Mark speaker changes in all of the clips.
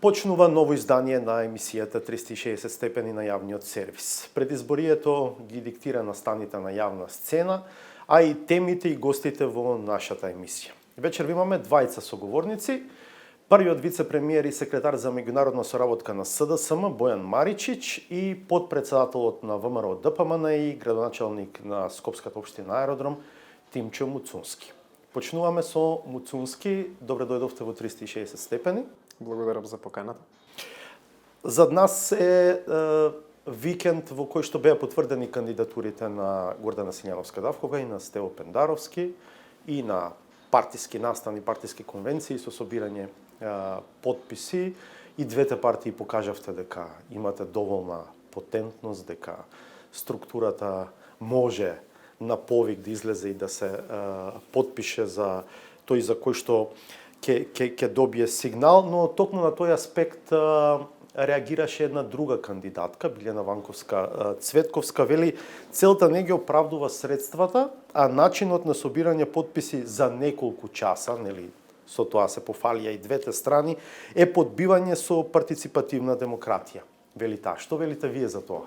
Speaker 1: Почнува ново издание на емисијата 360 степени на јавниот сервис. Предизборието ги диктира настаните на јавна сцена, а и темите и гостите во нашата емисија. Вечер имаме двајца соговорници. Првиот вице-премиер и секретар за меѓународна соработка на СДСМ Бојан Маричич и подпредседателот на ВМРО ДПМН и градоначалник на Скопската општина Аеродром Тимчо Муцунски. Почнуваме со Муцунски. Добре дојдовте во 360 степени.
Speaker 2: Благодарам за поканата.
Speaker 1: Зад нас е викенд во кој што беа потврдени кандидатурите на Гордана Силјановска-Давкова и на Стево Пендаровски и на партиски настани, партиски конвенции со собирање подписи. И двете партии покажавте дека имате доволна потентност, дека структурата може на повик да излезе и да се подпише за тој за кој што ќе добие сигнал, но токму на тој аспект реагираше една друга кандидатка, Билјана Ванковска Цветковска, вели целта не ги оправдува средствата, а начинот на собирање подписи за неколку часа, нели, со тоа се пофалија и двете страни, е подбивање со партиципативна демократија. Вели таа. Што велите вие за тоа?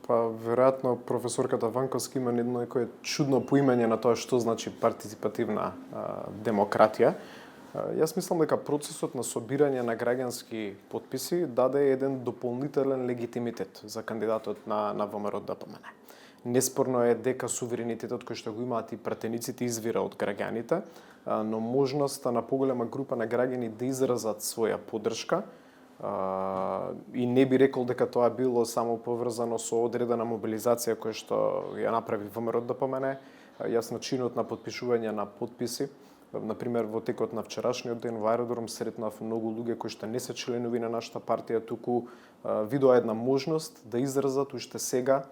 Speaker 2: Па, веројатно, професорката Ванковска има некое чудно поимање на тоа што значи партиципативна демократија. Јас мислам дека процесот на собирање на граѓански подписи даде еден дополнителен легитимитет за кандидатот на ВМРО ДПМН. Неспорно е дека суверенитетот кој што го имаат и пратениците извира од граѓаните, но можноста на поголема група на граѓани да изразат своја поддршка и не би рекол дека тоа било само поврзано со одредена мобилизација која што ја направи ВМРО ДПМН. Јас начинот на подпишување на подписи, например, во текот на вчерашниот ден во Аеродром сретнав многу луѓе кои што не се членови на нашата партија, туку видоа една можност да изразат уште сега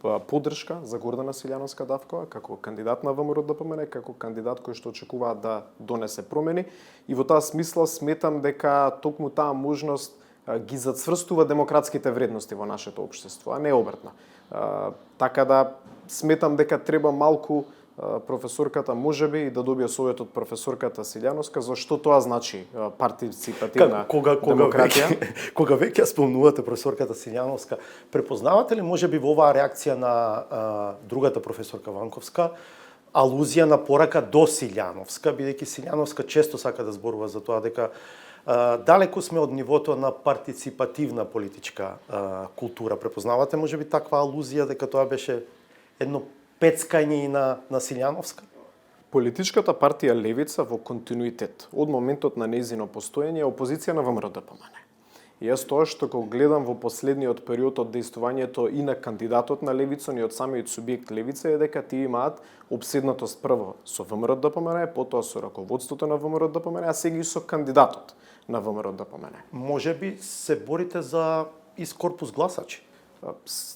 Speaker 2: поддршка за Гордана Силјановска-Давкова како кандидат на ВМРО ДПМН, како кандидат кој што очекуваат да донесе промени. И во таа смисла сметам дека токму таа можност ги зацврстува демократските вредности во нашето општество, а не обратно. Така да сметам дека треба малку професорката можеби и да добие совет од професорката Силјановска за што тоа значи партиципативна демократија.
Speaker 1: Кога веќе спомнувате професорката Силјановска, препознавате ли можеби во оваа реакција на другата професорка Ванковска алузија на порака до Силјановска, бидејќи Силјановска често сака да зборува за тоа дека далеку сме од нивото на партиципативна политичка култура. Препознавате можеби таква алузија дека тоа беше едно пецкање и на Силјановска?
Speaker 2: Политичката партија Левица во континуитет од моментот на нејзино постоење е опозиција на ВМРО ДПМН. И јас тоа што го гледам во последниот период од дејствувањето и на кандидатот на Левица, и од самиот субјект Левица е дека тие имаат обседнатост прво со ВМРО ДПМН, потоа со раководството на ВМРО ДПМН, а сега и со кандидатот на ВМРО ДПМН.
Speaker 1: Можеби се борите за искорпус гласачи?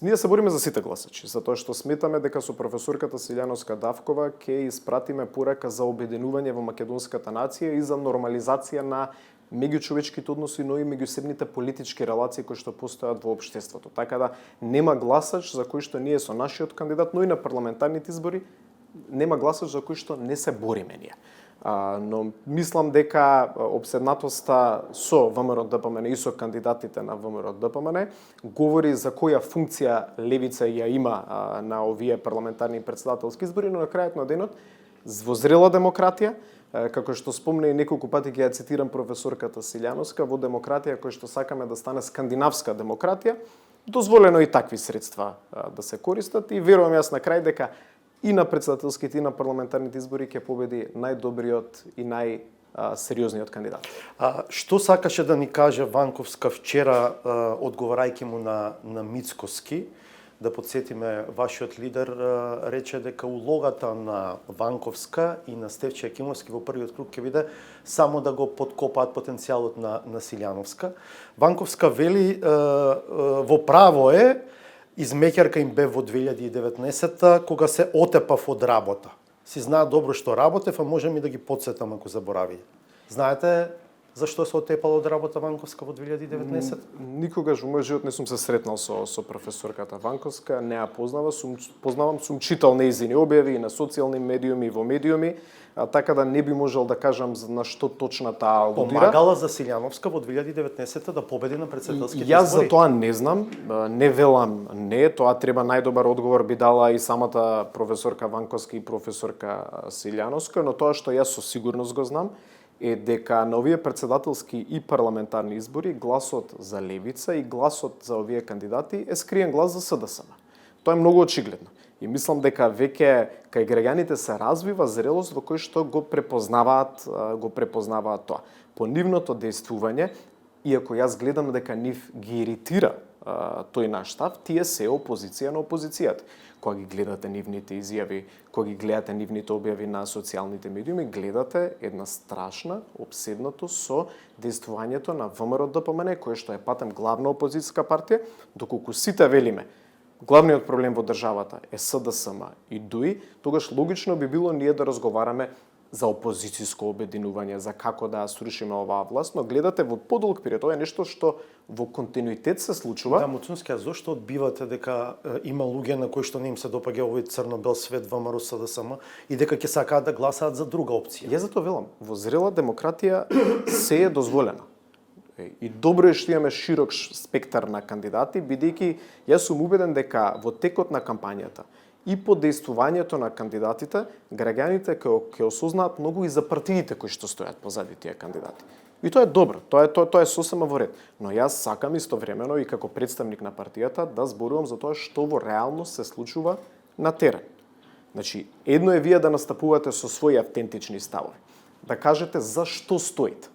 Speaker 2: Ние се бориме за сите гласачи, затоа што сметаме дека со професорката Силјановска-Давкова ќе испратиме порака за обединување во македонската нација и за нормализација на меѓучовечките односи, но и меѓусебните политички релации кои што постојат во општеството. Така да нема гласач за кој што ние со нашиот кандидат, но и на парламентарните избори нема гласач за кој што не се бориме ние. Но мислам дека обседнатоста со ВМРО ДПМН и со кандидатите на ВМРО ДПМН говори за која функција Левица ја има на овие парламентарни и претседателски избори, но на крајот на денот во зрела демократија, како што спомна и неколку пати ќе ја цитирам професорката Силјановска, во демократија која што сакаме да стане скандинавска демократија, дозволено и такви средства да се користат и верувам јас на крај дека и на претседателските и на парламентарните избори ќе победи најдобриот и најсериозниот кандидат.
Speaker 1: Што сакаше да ни каже Ванковска вчера, одговарајќи му на Мицкоски? Да подсетиме, вашиот лидер рече дека улогата на Ванковска и на Стефче Јакимовски во првиот круг ќе биде само да го подкопаат потенцијалот на Силјановска. Ванковска вели во право е, измеќарка им бе во 2019 кога се отепав од работа. Си знаат добро што работев, а можем и да ги подсетам ако заборави. Знаете Зашто се отепала од работа Ванковска во 2019?
Speaker 2: Никогаш во мојот живот не сум се сретнал со професорката Ванковска, не ја познавам, сум читал нејзини објави и на социјални медиуми и во медиуми, така да не би можел да кажам на што точно таа алудира.
Speaker 1: Помагала за Силјановска во 2019 да победи на председателските избори.
Speaker 2: Јас за тоа не знам, не велам не, тоа треба најдобар одговор би дала и самата професорка Ванковска и професорка Силјановска, но тоа што јас со сигурност го знам е дека на овие председателски и парламентарни избори гласот за левица и гласот за овие кандидати е скриен глас за СДСМ. Тоа е многу очигледно. И мислам дека веќе кај граѓаните се развива зрелост во кој што го препознаваат тоа. По нивното дејствување, иако јас гледам дека нив ги иритира тој наш став, тие се опозиција на опозицијата. Кога ги гледате нивните изјави, кога ги гледате нивните објави на социјалните медиуми, гледате една страшна обседнатост со дејствувањето на ВМРО-ДПМН, кој што е патем главна опозицијска партија, доколку сите велиме главниот проблем во државата е СДСМ и ДУИ, тогаш логично би било ние да разговараме за опозицијско обединување, за како да ја срушиме оваа власт, но гледате во подолг период, тоа е нешто што во континуитет се случува.
Speaker 1: Да, Муцунски, а зошто одбивате дека има луѓе на кои што не им се допаѓа овој црно-бел свет ВМРО СДСМ и дека ќе сакаат да гласаат за друга опција?
Speaker 2: Јас затоа велам, во зрела демократија се е дозволено. И добро е што имаме широк спектар на кандидати, бидејќи јас сум убеден дека во текот на кампањата и по дејствувањето на кандидатите, граѓаните ќе осознаат многу и за партиите кои што стојат позади тие кандидати. И тоа е добро, тоа е сосема во ред. Но јас сакам истовремено и како представник на партијата да зборувам за тоа што во реалност се случува на терен. Значи, едно е вие да настапувате со своји автентични ставови, да кажете за што стоите.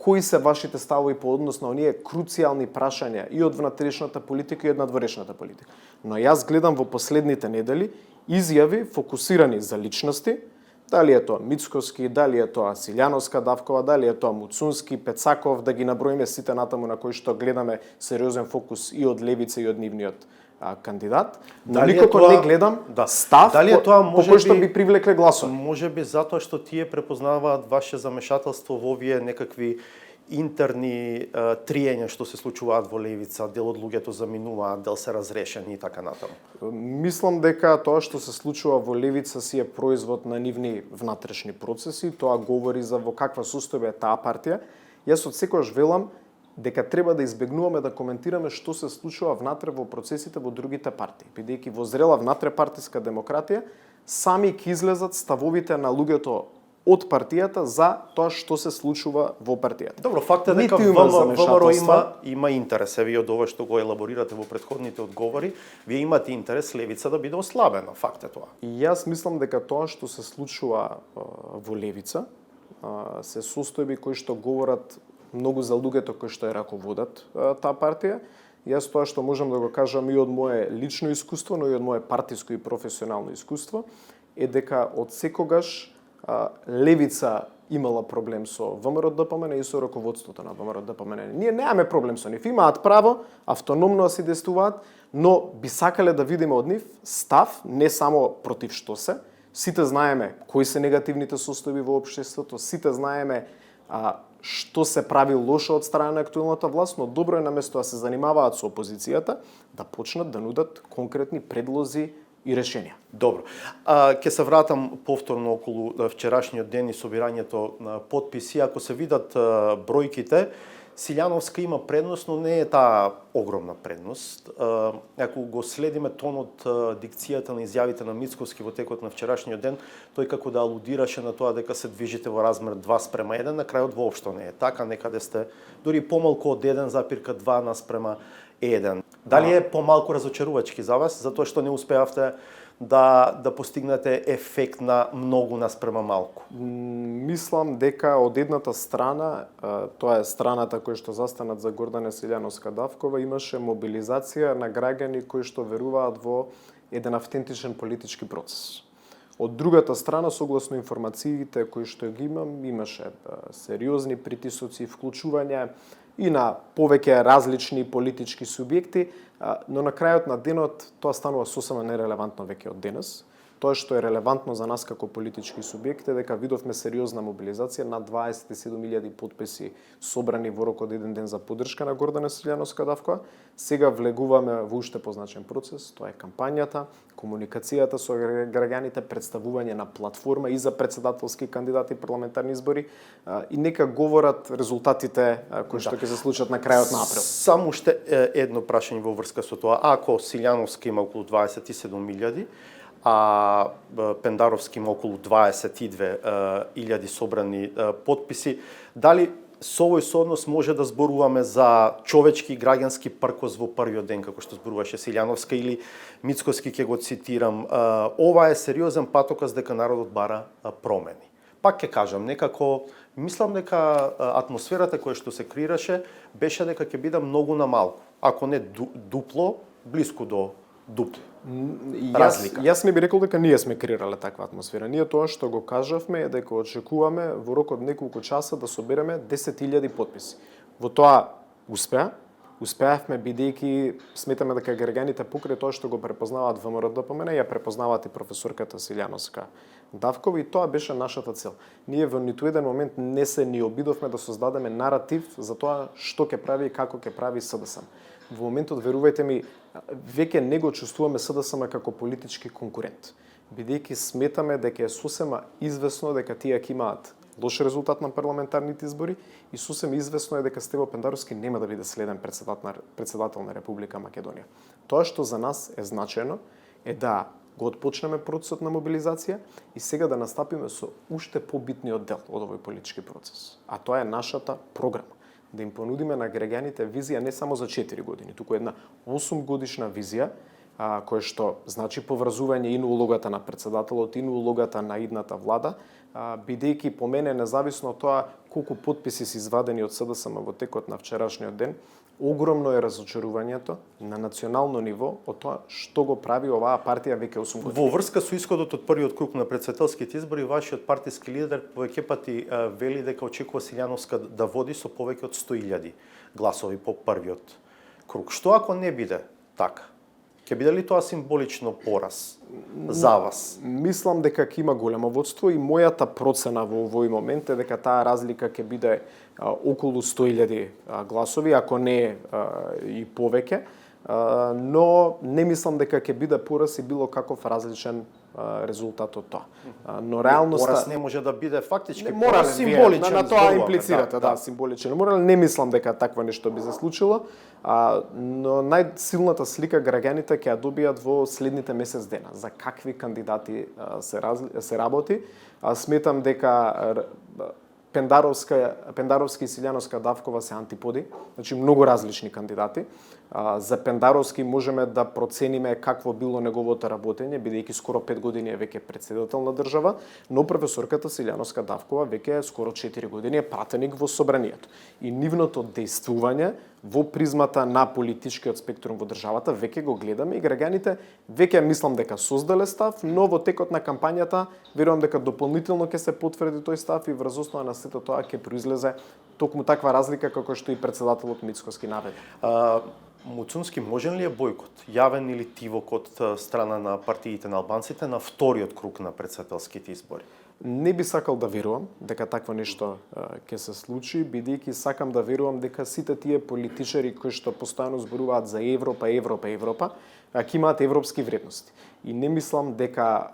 Speaker 2: Кои се вашите ставови по однос на оние круцијални прашања и од внатрешната политика и од надворешната политика. Но јас гледам во последните недели изјави фокусирани за личности, дали е тоа Мицкоски, дали е тоа Силјановска Давкова, дали е тоа Муцунски, Пецаков, да ги наброиме сите натаму на кои што гледаме сериозен фокус и од левица и од нивниот кандидат. Но никако не гледам став по кој што би привлекле гласови.
Speaker 1: Може би затоа што тие препознаваат ваше замешателство во овие некакви интерни триења што се случуваат во левица, дел од луѓето заминуваат, дел се разрешени и така натаму.
Speaker 2: Мислам дека тоа што се случува во левица си е производ на нивни внатрешни процеси, тоа говори за во каква состојба е таа партија. Јас од секогаш велам дека треба да избегнуваме да коментираме што се случува внатре во процесите во другите партии, бидејќи во зрела внатрепартиска демократија сами ќе излезат ставовите на луѓето од партијата за тоа што се случува во партијата.
Speaker 1: Добро, факт е дека ВМРО има интерес, вие од ова што го елаборирате во претходните одговори, вие имате интерес левица да биде ослабена, факт е тоа.
Speaker 2: И јас мислам дека тоа што се случува во левица се состојби кои што говорат многу за луѓето кои што ја раководат таа партија. Јас тоа што можам да го кажам и од мое лично искуство, но и од мое партиско и професионално искуство, е дека од секогаш левица имала проблем со ВМРО-ДПМН и со раководството на ВМРО-ДПМН. Ние немаме проблем со нив, имаат право автономно да се действуваат, но би сакале да видиме од нив став, не само против што се. Сите знаеме кои се негативните состојби во општеството, сите знаеме што се прави лошо од страна на актуелната власт, но добро е наместо да се занимаваат со опозицијата, да почнат да нудат конкретни предлози и решенија.
Speaker 1: Добро. Ќе се вратам повторно околу вчерашниот ден и собирањето на потписи. Ако се видат бројките, Силјановска има предност, но не е таа огромна предност. Ако го следиме тонот, дикцијата на изјавите на Мицкоски во текот на вчерашниот ден, тој како да алудираше на тоа дека се движите во размер 2:1, на крајот воопшто не е така, некаде сте дури помалку од 1:2:1. Дали е помалку разочарувачки за вас, затоа што не успеавте да постигнете ефект на многу наспрема малку?
Speaker 2: Мислам дека од едната страна, тоа е страната која што застанат за Гордана Силјановска Давкова, имаше мобилизација на граѓани кои што веруваат во еден автентичен политички процес. Од другата страна, согласно информациите кои што ги имам, имаше сериозни притисоци, вклучување и на повеќе различни политички субјекти, но на крајот на денот тоа станува сосема нерелевантно веќе од денес. Тоа што е релевантно за нас како политички субјект е дека видовме сериозна мобилизација, над 27.000 потписи собрани во рок од еден ден за поддршка на Гордана Силјановска-Давкова. Сега влегуваме во уште позначен процес, тоа е кампањата, комуникацијата со граѓаните, представување на платформа и за председателски кандидати парламентарни избори и нека говорат резултатите кои што ќе се случат на крајот на април.
Speaker 1: Само уште едно прашање во врска со тоа. Ако Силјановски има околу 27.000, а Пендаровски има околу 22.000 собрани потписи, дали со овој сооднос може да зборуваме за човечки и граѓански пркос во првиот ден, како што зборуваше Силјановска, или Мицкоски, ќе го цитирам, ова е сериозен патоказ дека народот бара промени. Пак ќе кажам, некако, мислам дека атмосферата која што се креираше беше дека ќе биде многу на малку, ако не дупло, блиску до дупло. Разлика.
Speaker 2: Јас не би рекол дека ние сме креирале таква атмосфера. Ние тоа што го кажавме е дека очекуваме во рок од неколку часа да собереме 10.000 потписи. Во тоа успеавме бидејќи сметаме дека граѓаните покрај тоа што го препознаваат ВМРО-ДПМН, ја препознаваат и професорката Силјановска-Давкова и тоа беше нашата цел. Ние во ниту еден момент не се ни обидовме да создадеме наратив за тоа што ќе прави и како ќе прави СДСМ. Во моментот, верувајте ми, веќе не го чувствуваме СДСМ како политички конкурент, бидејќи сметаме дека е сосема известно дека тие ќе имаат лош резултат на парламентарните избори и сосема известно е дека Стево Пендаровски нема да биде следен председател на Република Македонија. Тоа што за нас е значајно е да го отпочнеме процесот на мобилизација и сега да настапиме со уште побитниот дел од овој политички процес, а тоа е нашата програма. Да им понудиме на граѓаните визија не само за 4 години, туку една 8 годишна визија, која што значи поврзување и на улогата на председателот, и на улогата на идната влада, бидејќи по мене, независно од тоа колку потписи се извадени од СДСМ во текот на вчерашниот ден, огромно е разочарувањето на национално ниво од тоа што го прави оваа партија веќе 8 години.
Speaker 1: Во врска со исходот од првиот круг на претседателските избори, вашиот партиски лидер повеќе пати вели дека очекува Силјановска да води со повеќе од 100.000 гласови по првиот круг. Што ако не биде така? Ќе биде ли тоа символично пораз за вас?
Speaker 2: Мислам дека ќе има големо водство и мојата процена во овој момент е дека таа разлика ќе биде околу 100.000 гласови, ако не и повеќе, но не мислам дека ќе биде пораз и било каков различен резултат од тоа. Но реалноста
Speaker 1: пораз не може да биде фактички
Speaker 2: морален,
Speaker 1: символичен.
Speaker 2: На тоа имплицирате, да, символичен. Морален, не мислам дека такво нешто би се случило, но најсилната слика граѓаните ќе ја добијат во следните месец дена. За какви кандидати се работи, сметам дека Пендаровски и Силјановска-Давкова се антиподи, значи многу различни кандидати. За Пендаровски можеме да процениме какво било неговото работење, бидејќи скоро 5 години е веќе председател на држава, но професорката Силјановска-Давкова веќе скоро 4 години е пратеник во собранието. И нивното дејствување во призмата на политичкиот спектрум во државата веќе го гледаме и граѓаните веќе мислам дека создале став, но во текот на кампањата верувам дека дополнително ќе се потврди тој став и врз основа на сето тоа ќе произлезе токму таква разлика како што и председателот Мицкоски наведе.
Speaker 1: Муцунски, можен ли е бойкот, јавен или тивок од страна на партиите на албанците на вториот круг на председателските избори?
Speaker 2: Не би сакал да верувам дека такво нешто ќе се случи, бидејќи сакам да верувам дека сите тие политичари кои што постојано зборуваат за Европа, ќе имаат европски вредности. И не мислам дека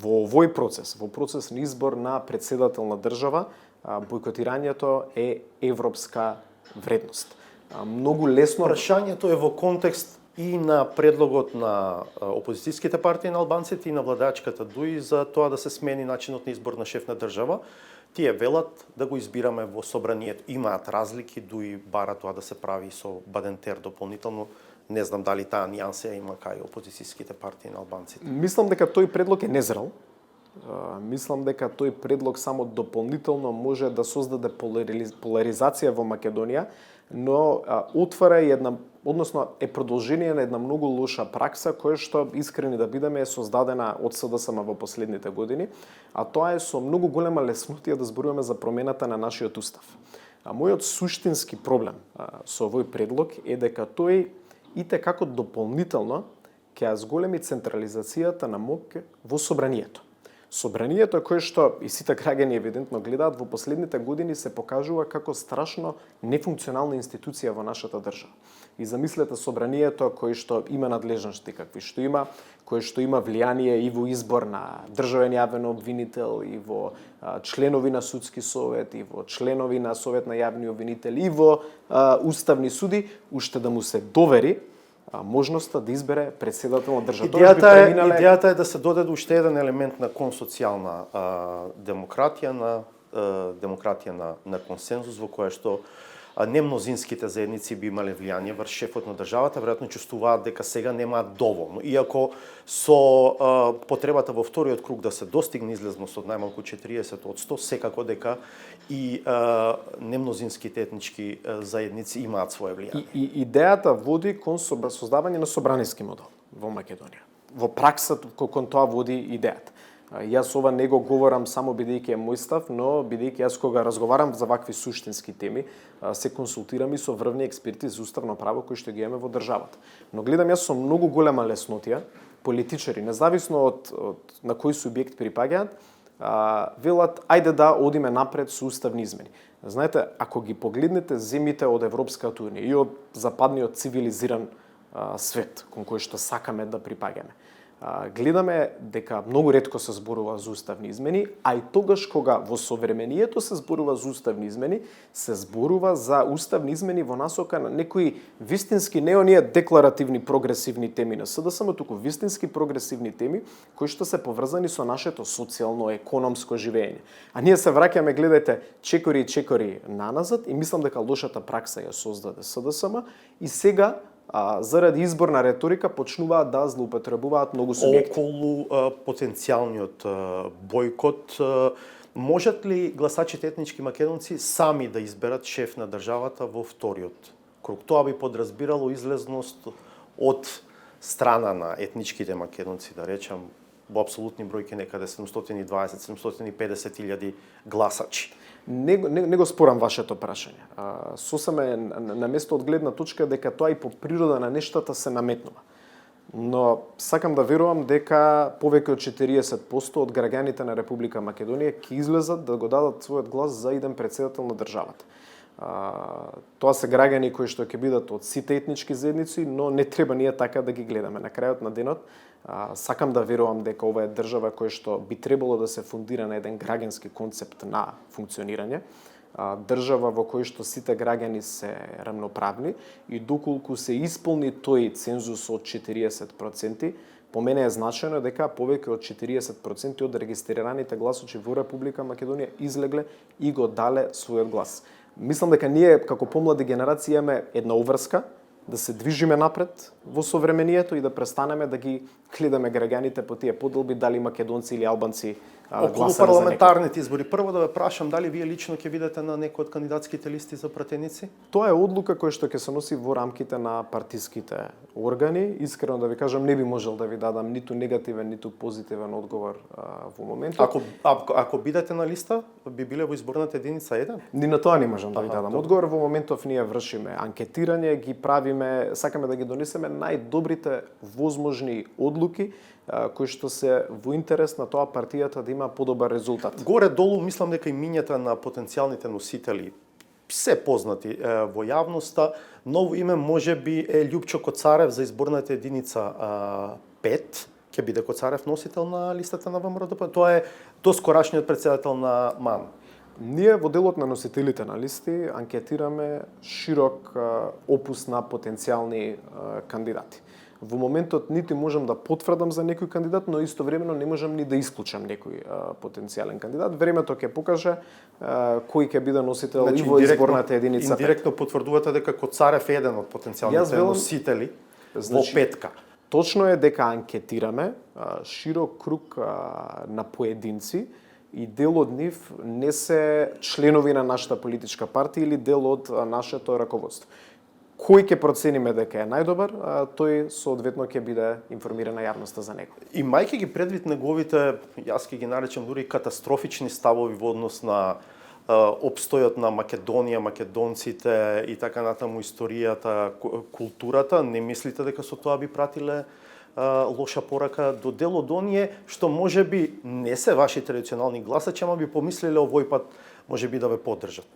Speaker 2: во овој процес, во процес на избор на председател на држава, бойкотирањето е европска вредност. Многу лесно
Speaker 1: Прашањето е во контекст и на предлогот на опозицијските партии на албанците и на владачката ДУИ за тоа да се смени начинот на избор на шеф на држава. Тие велат да го избираме во собранието. Имаат разлики, ДУИ бара тоа да се прави со Бадентер дополнително. Не знам дали таа нијанса има кај опозицијските партии на албанците.
Speaker 2: Мислам дека тој предлог е незрел. Мислам дека тој предлог само дополнително може да создаде поларизација во Македонија, но отвара односно е продолжение на една многу лоша пракса која што, искрени да бидеме, е создадена од СДСМ во последните години, а тоа е со многу голема леснотија да зборуваме за промената на нашиот устав. Мојот суштински проблем со овој предлог е дека тој ите како дополнително ќе ја зголеми централизацијата на моќ во собранието. Собранието кое што и сите граѓани евидентно гледаат во последните години се покажува како страшно нефункционална институција во нашата држава. И замислете собранието кое што има надлежности какви што има, кое што има влијание и во избор на државен јавен обвинител, и во членови на судски совет, и во членови на совет на јавни обвинители, и во уставни суди, уште да му се довери можноста да избере председател на државата.
Speaker 1: Идејата е да се додаде уште еден елемент на консоцијална демократија, на консензус во која што немнозинските заедници би имале влијание врз шефот на државата, веројатно чувствуваат дека сега немаат доволно. Иако со потребата во вториот круг да се достигне излезност од најмалку 40%, секако дека и немнозинските етнички заедници имаат свое влијание.
Speaker 2: И идејата води кон создавање на собраниски модел во Македонија. Во праксата кон тоа води идејата. Јас ова не го говорам само бидејќи е мој став, но бидејќи јас кога разговарам за вакви суштински теми, се консултирам и со врвни експерти за уставно право кои што ги имаме во државата. Но гледам јас со многу голема леснотија политичари, независно од на кој субјект припаѓаат, велат ајде да одиме напред со уставни измени. Знаете, ако ги погледнете земјите од Европската унија и од западниот цивилизиран свет кон кој што сакаме да припаѓаме, гледаме дека многу ретко се зборува за уставни измени, а и тогаш кога во современието се зборува за уставни измени, се зборува за уставни измени во насока на некои вистински, не оние декларативни прогресивни теми на СДСМ, туку вистински прогресивни теми кои што се поврзани со нашето социјално, економско живење. А ние се враќаме, гледајте, чекори и чекори наназад и мислам дека лошата пракса ја создаде СДСМ и сега заради изборна реторика почнуваат да злоупотребуваат многу субјекти.
Speaker 1: Околу потенцијалниот бојкот, можат ли гласачите етнички македонци сами да изберат шеф на државата во вториот круг? Тоа би подразбирало излезност од страна на етничките македонци, да речам, во апсолутни бројки некаде 720-750 илјади гласачи.
Speaker 2: Не го спорам вашето прашање. Сосема е на место од гледна точка дека тоа и по природа на нештата се наметнува. Но сакам да верувам дека повеќе од 40% од граѓаните на Република Македонија ќе излезат да го дадат својот глас за иден председател на државата. Тоа се граѓани кои што ќе бидат од сите етнички заедници, но не треба ние така да ги гледаме. На крајот на денот, сакам да верувам дека ова е држава која што би требало да се фундира на еден граѓански концепт на функционирање, држава во кој што сите граѓани се рамноправни и доколку се исполни тој цензус од 40%, по мене е значено дека повеќе од 40% од регистрираните гласачи во Република Македонија излегле и го дале својот глас. Мислам дека ние како помлади генерации имаме една уврска да се движиме напред во современието и да престанеме да ги гледаме граѓаните по тие подолби дали македонци или албанци
Speaker 1: околу парламентарните избори. Прво да ве прашам дали вие лично ќе видите на некој од кандидатските листи за пратеници?
Speaker 2: Тоа е одлука која што ќе се носи во рамките на партиските органи. Искрено да ви кажам, не би можел да ви дадам ниту негативен, ниту позитивен одговор во моментот.
Speaker 1: Ако бидете на листа, би биле во изборната единица 1?
Speaker 2: Ни на тоа не можам да ви дадам одговор. Во моментов ние вршиме анкетирање, ги правиме, сакаме да ги донесеме најдобрите возможни одлуки кои што се во интерес на тоа партијата да има подобар резултат.
Speaker 1: Горе-долу мислам дека имињата на потенцијалните носители се познати во јавноста. Ново име можеби е Љупчо Коцарев за изборната единица 5. Ќе биде Коцарев носител на листата на ВМРО-ДП. Тоа е доскорашниот председател на МАН.
Speaker 2: Ние во делот на носителите на листи анкетираме широк опус на потенцијални кандидати. Во моментот нити можам да потврдам за некој кандидат, но истовремено не можам ни да исклучам некој потенцијален кандидат. Времето ќе покаже кој ќе биде носител и во изборната единица.
Speaker 1: Индиректно потврдувате дека Коцарев е еден од потенцијалните носители во петка.
Speaker 2: Точно е дека анкетираме широк круг на поединци и дел од нив не се членови на нашата политичка партија или дел од нашето раководство. Кој ќе процениме дека е најдобар, тој соодветно ќе биде информирана јавноста за него.
Speaker 1: И мајки ги предвид неговите, јас ќе ги наречам дури катастрофични ставови во однос на обстојот на Македонија, македонците и така натаму историјата, културата, не мислите дека со тоа би пратиле лоша порака до дел од оние што можеби не се ваши традиционални гласачи, ама би помислеле овој пат можеби да ве поддржат.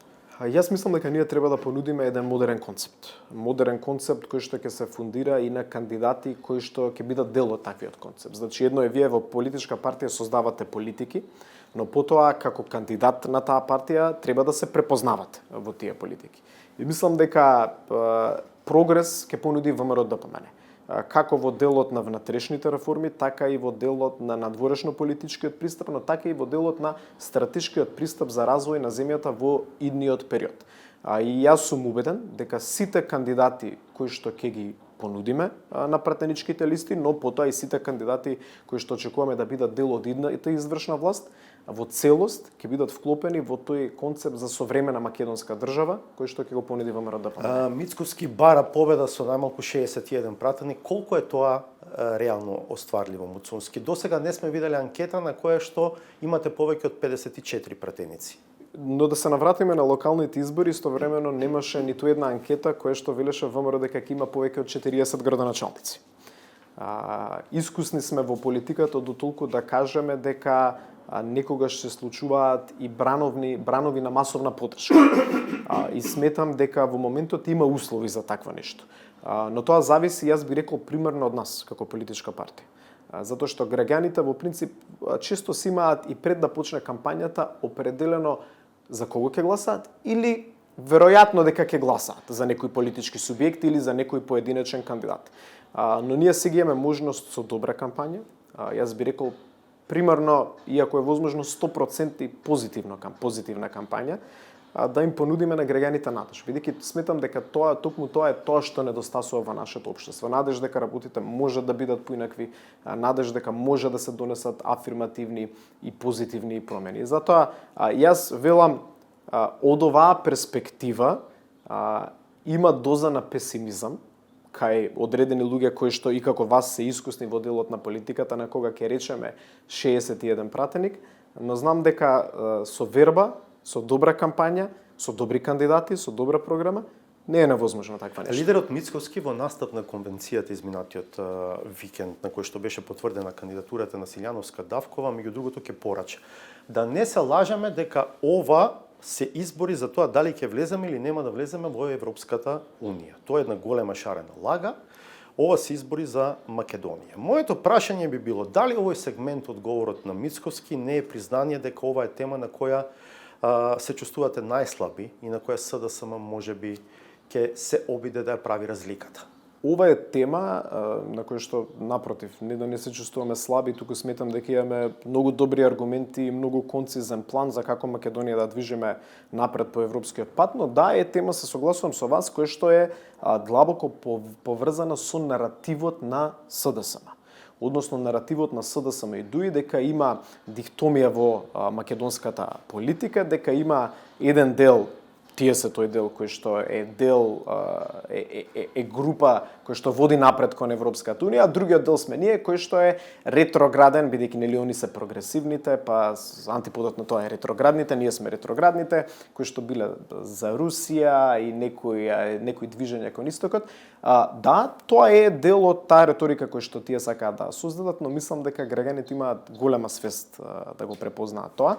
Speaker 2: Јас мислам дека ние треба да понудиме еден модерен концепт. Модерен концепт кој што ќе се фундира и на кандидати кои што ќе бидат дел од таквиот концепт. Значи едно е вие во политичка партија создавате политики, но потоа како кандидат на таа партија треба да се препознавате во тие политики. И мислам дека прогрес ќе понуди ВМРО ДПМН. Како во делот на внатрешните реформи, така и во делот на надворешно-политичкиот пристап, но така и во делот на стратешкиот пристап за развој на земјата во идниот период. И јас сум убеден дека сите кандидати кои што ќе ги понудиме на пратеничките листи, но потоа и сите кандидати кои што очекуваме да бидат дел од идната извршна власт, во целост ќе бидат вклопени во тој концепт за современа македонска држава, кој што ќе го понуди ВМРО ДПМН.
Speaker 1: Мицковски бара победа со најмалку 61 пратеник. Колку е тоа реално остварливо, Муцунски? Досега не сме виделе анкета на која што имате повеќе од 54 пратеници.
Speaker 2: Но да се навратиме на локалните избори, истовремено немаше ниту една анкета која што велеше ВМРО дека ќе има повеќе од 40 градоначалници. Искусни сме во политиката до толку да кажеме дека некогаш се случуваат и бранови на масовна поддршка. И сметам дека во моментот има услови за такво нешто. Но тоа зависи, јас би рекол, примерно од нас како политичка партија. Затоа што граѓаните во принцип често си имаат и пред да почне кампањата определено за кого ќе гласаат или веројатно дека ќе гласаат за некој политички субјект или за некој поединечен кандидат. Но ние сега имаме можност со добра кампања. Јас би рекол примерно, иако е возможно 100% позитивна кампања, да им понудиме на граѓаните надеж. Бидејќи сметам дека токму тоа е тоа што недостасува во нашето општество. Надеж дека работите може да бидат поинакви, надеж дека може да се донесат афирмативни и позитивни промени. Затоа јас велам од оваа перспектива има доза на песимизам кај одредени луѓе кои што и како вас се искусни во делот на политиката, на кога ќе речеме 61 пратеник, но знам дека со верба, со добра кампања, со добри кандидати, со добра програма, не е невозможно таква нешто.
Speaker 1: Лидерот Мицковски во настап на конвенцијата изминатиот викенд, на кој што беше потврдена кандидатурата на Силјановска-Давкова, меѓу другото ќе порача да не се лажеме дека ова се избори за тоа дали ќе влеземе или нема да влеземе во Европската Унија. Тоа е една голема шарена лага. Ова се избори за Македонија. Моето прашање би било дали овој сегмент од говорот на Мицковски не е признание дека ова е тема на која се чувствувате најслаби и на која СДСМ можеби ќе се обиде да ја прави разликата.
Speaker 2: Ова е тема на која што, напротив, не да не се чувствуваме слаби, туку сметам дека имаме многу добри аргументи и многу концизен план за како Македонија да движиме напред по европскиот пат, но да, е тема, се согласувам со вас, која што е длабоко поврзана со наративот на СДСМ. Односно, наративот на СДСМ и дуи дека има дихтомија во македонската политика, дека има еден дел, тие се тој дел кој што е дел е група кој што води напред кон Европската Унија, а другиот дел сме ние кој што е ретрограден, бидејќи нели они се прогресивните, па антиподот на тоа е ретроградните, ние сме ретроградните, кои што биле за Русија и некои движења кон истокот. Да, тоа е дел од таа реторика кој што тие сакаат да создадат, но мислам дека граѓаните имаат голема свест да го препознаат тоа.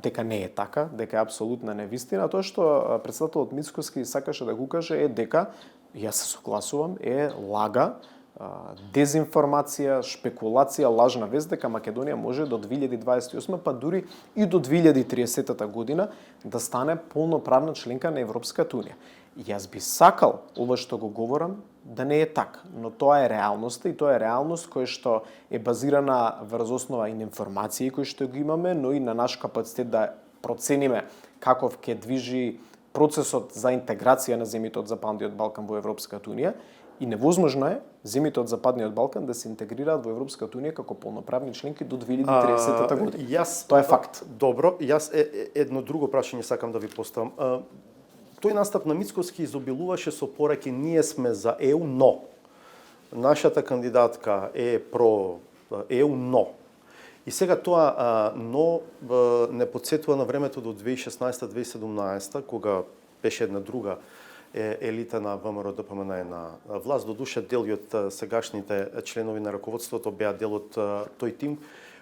Speaker 2: Дека не е така, дека е апсолутна невистина. Тоа што претседателот Мицковски сакаше да го каже е дека, јас се согласувам, е лага, дезинформација, шпекулација, лажна вест дека Македонија може до 2028, па дури и до 2030 година да стане полноправна членка на Европската Унија. Јас би сакал ова што го говорам да не е така, но тоа е реалноста и тоа е реалност која што е базирана врз основа и на информации кои што ги имаме, но и на наш капацитет да процениме каков ќе движи процесот за интеграција на земјите од Западниот Балкан во Европската Унија и невозможно е земјите од Западниот Балкан да се интегрираат во Европската Унија како полноправни членки до 2030 година. Тоа е факт.
Speaker 1: Добро, јас едно друго прашање сакам да ви поставам. Тој настап на Мицковски изобилуваше со пораки ние сме за ЕУ, но нашата кандидатка е про ЕУ, но. И сега тоа но не подсетува на времето до 2016-2017, кога беше една друга елита на ВМРО ДПМН е на власт. До душа дел и од сегашните членови на раководството беа дел од тој тим,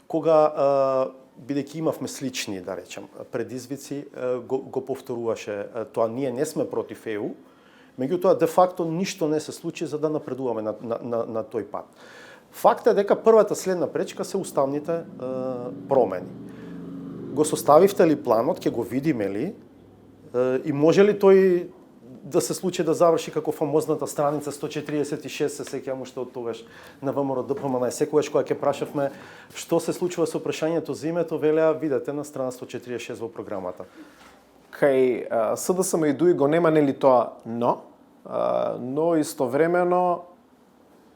Speaker 1: кога бидејќи имавме слични, да речем, предизвици, го повторуваше тоа. Ние не сме против ЕУ, меѓутоа де факто ништо не се случи за да напредуваме на тој пат. Факт е дека првата следна пречка се уставните промени. Го составивте ли планот, ќе го видиме ли и може ли тој да се случи да заврши како фамозната страница 146, се сеќавам уште од тогаш на ВМРО ДПМН. Секогаш кога ќе прашавме што се случува со прашањето за името, велеа видете на страна 146 во програмата.
Speaker 2: Кај СДСМ и ДУИ го нема нели тоа, но истовремено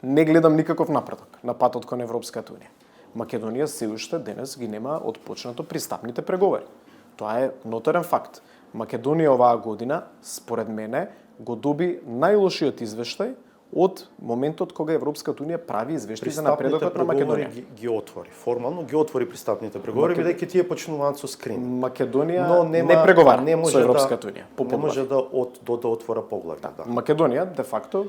Speaker 2: не гледам никаков напредок на патот кон Европската унија. Македонија се уште денес ги нема отпочнато пристапните преговори. Тоа е ноторен факт. Македонија оваа година, според мене, го доби најлошиот извештај од моментот кога Европската унија прави извештај за напредокот на Македонија.
Speaker 1: Ги отвори. Формално ги отвори пристапните преговори, бидејќи тие почнуваат со скрин.
Speaker 2: Македонија не преговара со Европската унија.
Speaker 1: Не може да отвора поглави. Да.
Speaker 2: Македонија, де факто,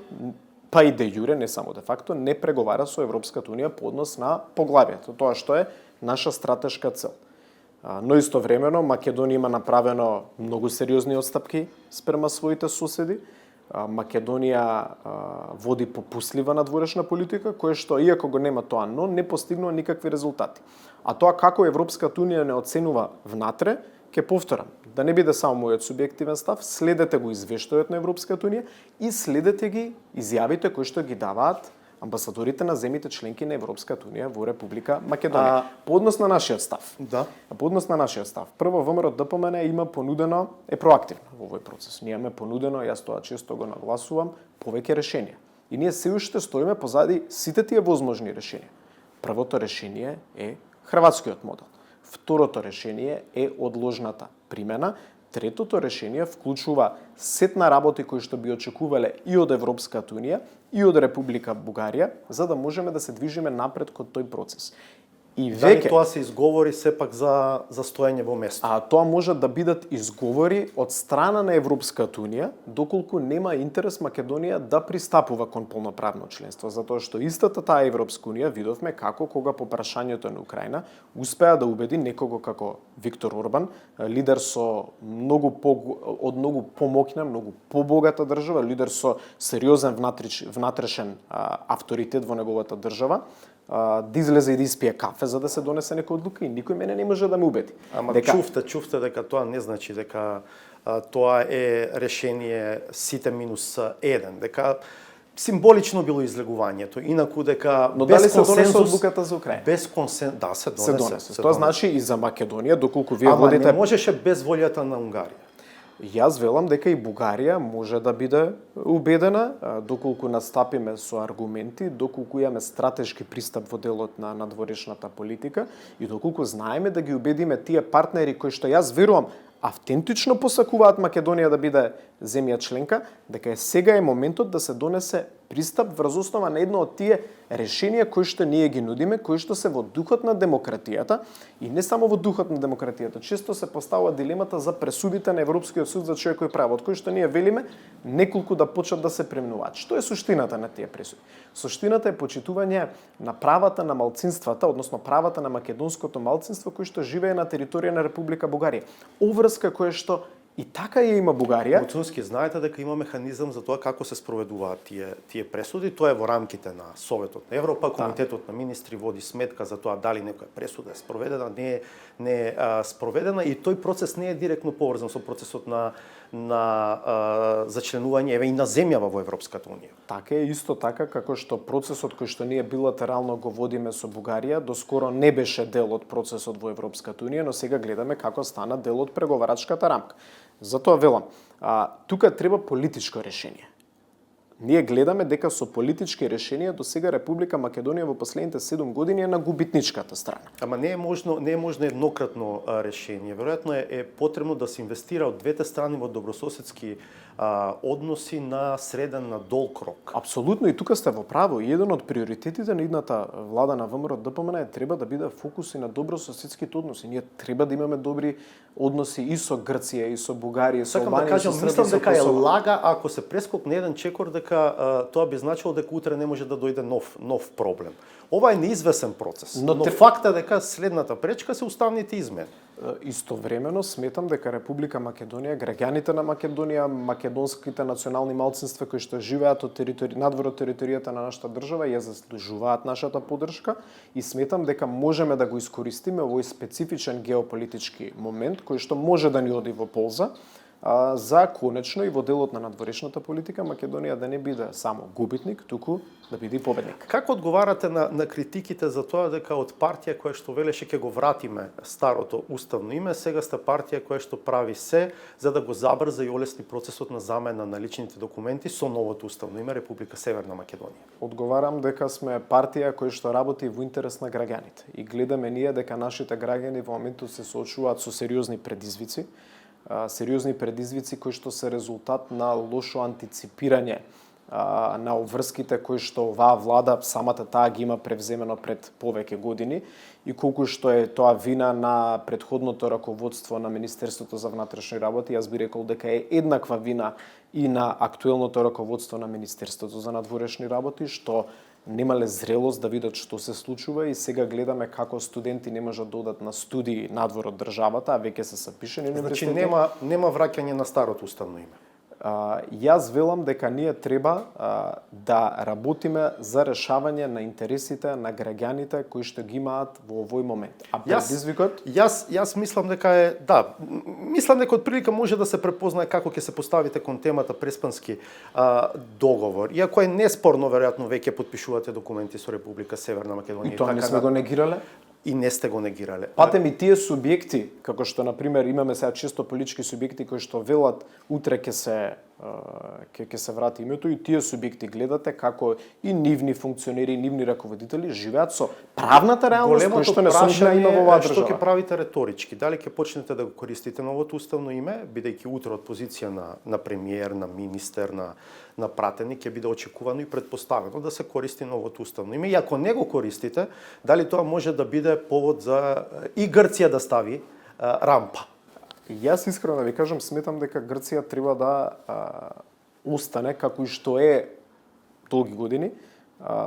Speaker 2: па и де јуре, не само де факто, не преговара со Европската унија по однос на поглавието, тоа што е наша стратешка цел. Но истовремено Македонија има направено многу сериозни отстапки спрема своите соседи. Македонија води попуслива надворешна политика, која што, иако го нема тоа, но не постигнува никакви резултати. А тоа како Европската унија не оценува внатре, ќе повторам, да не биде само мојот субјективен став, следете го извештајот на Европската унија и следете ги изјавите кои што ги даваат амбасадорите на земјите членки на Европската унија во Република Македонија. По однос на нашиот став.
Speaker 1: Да.
Speaker 2: По однос на нашиот став. Прво, ВМРО ДПМН има понудено, е проактивно во овој процес. Ние имаме понудено, јас тоа често го нагласувам, повеќе решенија. И ние се уште стоиме позади сите тие возможни решенија. Првото решение е хрватскиот модел. Второто решение е одложната примена. Третото решение вклучува сет на работи кои што би очекувале и од Европската унија и од Република Бугарија, за да можеме да се движиме напред кон тој процес. И веќе
Speaker 1: тоа се изговори сепак за стоење во место.
Speaker 2: А тоа може да бидат изговори од страна на Европската унија, доколку нема интерес Македонија да пристапува кон полноправно членство, затоа што истата таа Европска унија видовме како кога по прашањето на Украина успеа да убеди некого како Виктор Орбан, лидер со многу помоќна, многу побогата држава, лидер со сериозен внатрешен авторитет во неговата држава, да излезе и да испие кафе за да се донесе некоја одлука и никој мене не може да ме убеди.
Speaker 1: Ама чувте дека тоа не значи дека тоа е решение сите минус еден, дека символично било излегувањето, инаку дека
Speaker 2: но дали се донесе одлуката за Украина?
Speaker 1: Без консенсус, да, се донесе.
Speaker 2: Тоа значи и за Македонија, доколку вие
Speaker 1: водите.
Speaker 2: водите.
Speaker 1: Не можеше без волјата на Унгарија.
Speaker 2: Јас велам дека и Бугарија може да биде убедена, доколку настапиме со аргументи, доколку имаме стратешки пристап во делот на надворешната политика и доколку знаеме да ги убедиме тие партнери кои што јас верувам автентично посакуваат Македонија да биде земја членка, дека сега е моментот да се донесе пристап врз основа на едно од тие решенија кои што ние ги нудиме, кои што се во духот на демократијата и не само во духот на демократијата. Често се поставува дилемата за пресудите на Европскиот суд за човекови права, од кои што ние велиме неколку да почнат да се преминуваат. Што е суштината на тие пресуди? Суштината е почитување на правата на малцинствата, односно правата на македонското малцинство кои што живее на територија на Република Бугарија. Обврска која што и така ја има Бугарија.
Speaker 1: Буцунски, знаете дека има механизам за тоа како се спроведуваат тие пресуди. Тоа е во рамките на Советот на Европа, Комитетот на министри води сметка за тоа дали некоја пресуда е спроведена, не е спроведена и тој процес не е директно поврзан со процесот на зачленување и на земјава во Европската унија.
Speaker 2: Така е, исто така како што процесот кој што ние билатерално го водиме со Бугарија доскоро не беше дел од процесот во Европската унија, но сега гледаме како стана дел од преговарачката рамка. Затоа велам, тука треба политичко решение. Ние гледаме дека со политички решенија до сега Република Македонија во последните 7 години е на губитничката страна.
Speaker 1: Ама не е можно еднократно решение. Веројатно е потребно да се инвестира од двете страни во добрососедски односи на среден, на дол крок.
Speaker 2: Апсолутно, и тука сте во право. И еден од приоритетите на идната влада на ВМРО ДПМН треба да биде фокус и на добрососедските односи. Ние треба да имаме добри односи и со Грција, и со Бугарија, и со
Speaker 1: Сакам да
Speaker 2: Албанија, и со
Speaker 1: кажам,
Speaker 2: Србија,
Speaker 1: мислам
Speaker 2: со
Speaker 1: дека е
Speaker 2: Косово.
Speaker 1: лага ако се прескокне еден чекор, дека тоа би значило дека утре не може да дојде нов проблем. Ова е неизвесен процес, но факт е дека следната пречка се уставните измени.
Speaker 2: Истовремено сметам дека Република Македонија, граѓаните на Македонија, македонските национални малцинства кои што живеат надвор од територијата на нашата држава ја заслужуваат нашата поддршка и сметам дека можеме да го искористиме овој специфичен геополитички момент кој што може да ни оди во полза за конечно и во делот на надворешната политика Македонија да не биде само губитник, туку да биде победник.
Speaker 1: Како одговарате на критиките за тоа дека од партија која што велеше ќе го вратиме старото уставно име, сега сте партија која што прави се за да го забрза и олесни процесот на замена на личните документи со новото уставно име Република Северна Македонија?
Speaker 2: Одговарам дека сме партија која што работи во интерес на граѓаните и гледаме ние дека нашите граѓани во моментот се соочуваат со сериозни предизвици кои што се резултат на лошо антиципирање на обврските кои што оваа влада самата таа ги има превземено пред повеќе години и колку што е тоа вина на претходното раководство на Министерството за внатрешни работи, јас би рекол дека е еднаква вина и на актуелното раководство на Министерството за надворешни работи, што немале зрелост да видат што се случува и сега гледаме како студенти не можат да одат на студии надвор од државата, а веќе се запишани
Speaker 1: Значи
Speaker 2: универзитети.
Speaker 1: нема враќање на старото уставно име.
Speaker 2: Јас велам дека ние треба да работиме за решавање на интересите на граѓаните кои што ги имаат во овој момент. А предизвикот?
Speaker 1: Јас мислам дека мислам дека отприлика може да се препознае како ќе се поставите кон темата Преспански договор. Иако е неспорно веројатно веќе потпишувате документи со Република Северна Македонија.
Speaker 2: И тоа не сме го негирале?
Speaker 1: И не сте го негирале.
Speaker 2: Пате ми тие субјекти, како што на пример имаме сега често политички субјекти кои што велат утре ќе се врати името и тие субјекти гледате како и нивни функционери, и нивни раководители живеат со правната реалност која што не сонна има во оваа држава.
Speaker 1: Што ќе правите реторички? Дали ќе почнете да го користите новото уставно име, бидејќи утре од позиција на премиер, на министер, на пратеник ќе биде очекувано и предпоставено да се користи новото уставно име. И ако не го користите, дали тоа може да биде повод за и Грција да стави рампа?
Speaker 2: Јас искрено да ви кажам, сметам дека Грција треба да остане како и што е долги години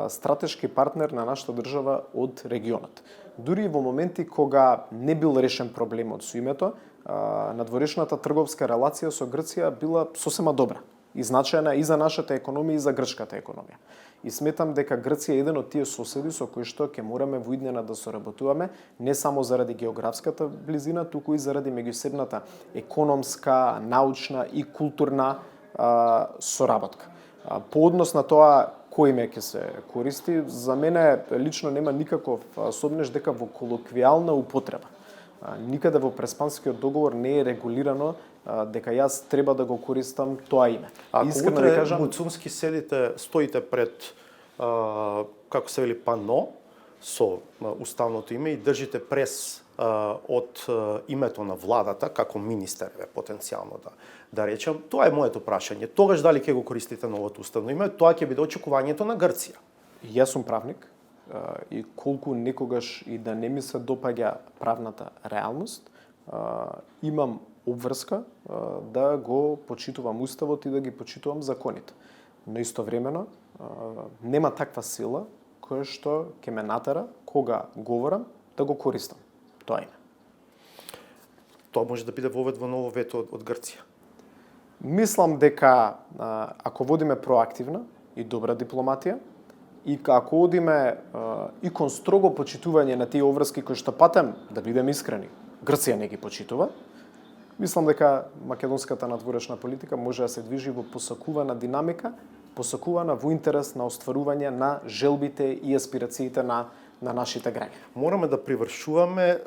Speaker 2: стратешки партнер на нашата држава од регионот. Дури и во моменти кога не бил решен проблемот со името, надворешната трговска релација со Грција била сосема добра и значајна и за нашата економија и за грчката економија. И сметам дека Грција е еден од тие соседи со кои што ќе мораме во иднина да соработуваме, не само заради географската близина, туку и заради меѓусебната економска, научна и културна соработка. По однос на тоа кој име ќе се користи, за мене лично нема никаков сомнеш дека во колоквијална употреба. Никаде во Преспанскиот договор не е регулирано дека јас треба да го користам тоа име.
Speaker 1: Ако утре Муцунски стоите пред, како се вели, пано со уставното име и држите прес од името на владата, како министер, потенцијално да речем, тоа е моето прашање. Тогаш дали ќе го користите новото уставно име, тоа ќе биде очекувањето на Грција.
Speaker 2: Јас сум правник и колку некогаш и да не ми се допаѓа правната реалност, имам обврска да го почитувам уставот и да ги почитувам законите. Но истовремено нема таква сила која што ќе ме натера кога говорам да го користам тоа име.
Speaker 1: Тоа може да биде вовед во ново вето од Грција.
Speaker 2: Мислам дека ако водиме проактивна и добра дипломатија и ако одиме и кон строго почитување на тие обврски кои што патем, да бидеме искрени, Грција не ги почитува, мислам дека македонската надворешна политика може да се движи во посакувана динамика, посакувана во интерес на остварување на желбите и аспирациите на нашите граѓани.
Speaker 1: Мораме да привршуваме,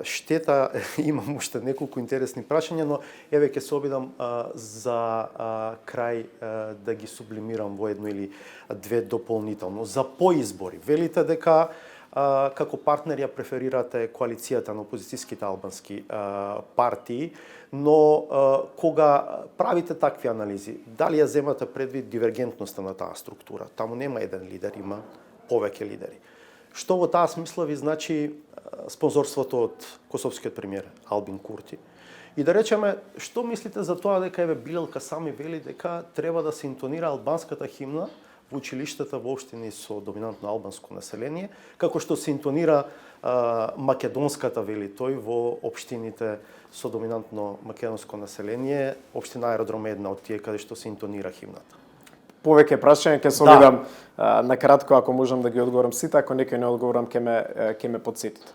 Speaker 1: штета, имам уште неколку интересни прашања, но еве ќе се обидам за крај да ги сублимирам во едно или две дополнително. За поизбори, велите дека како партнер ја преферирате коалицијата на опозицијските албански партии, но кога правите такви анализи, дали ја земате предвид дивергентноста на таа структура? Таму нема еден лидер, има повеќе лидери. Што во таа смисла ви значи спонзорството од косовскиот премиер Албин Курти? И да речеме, што мислите за тоа дека еве Билелка сами вели дека треба да се интонира албанската химна во училиштата во општини со доминантно албанско население, како што се интонира македонската, вели тој, во општините со доминантно македонско население, општина Аеродром е една од тие каде што се интонира химната.
Speaker 2: Повеќе прашања ќе се обидам на кратко, ако можам да ги одговорам сите, ако некој не одговорам ќе ме потсетите.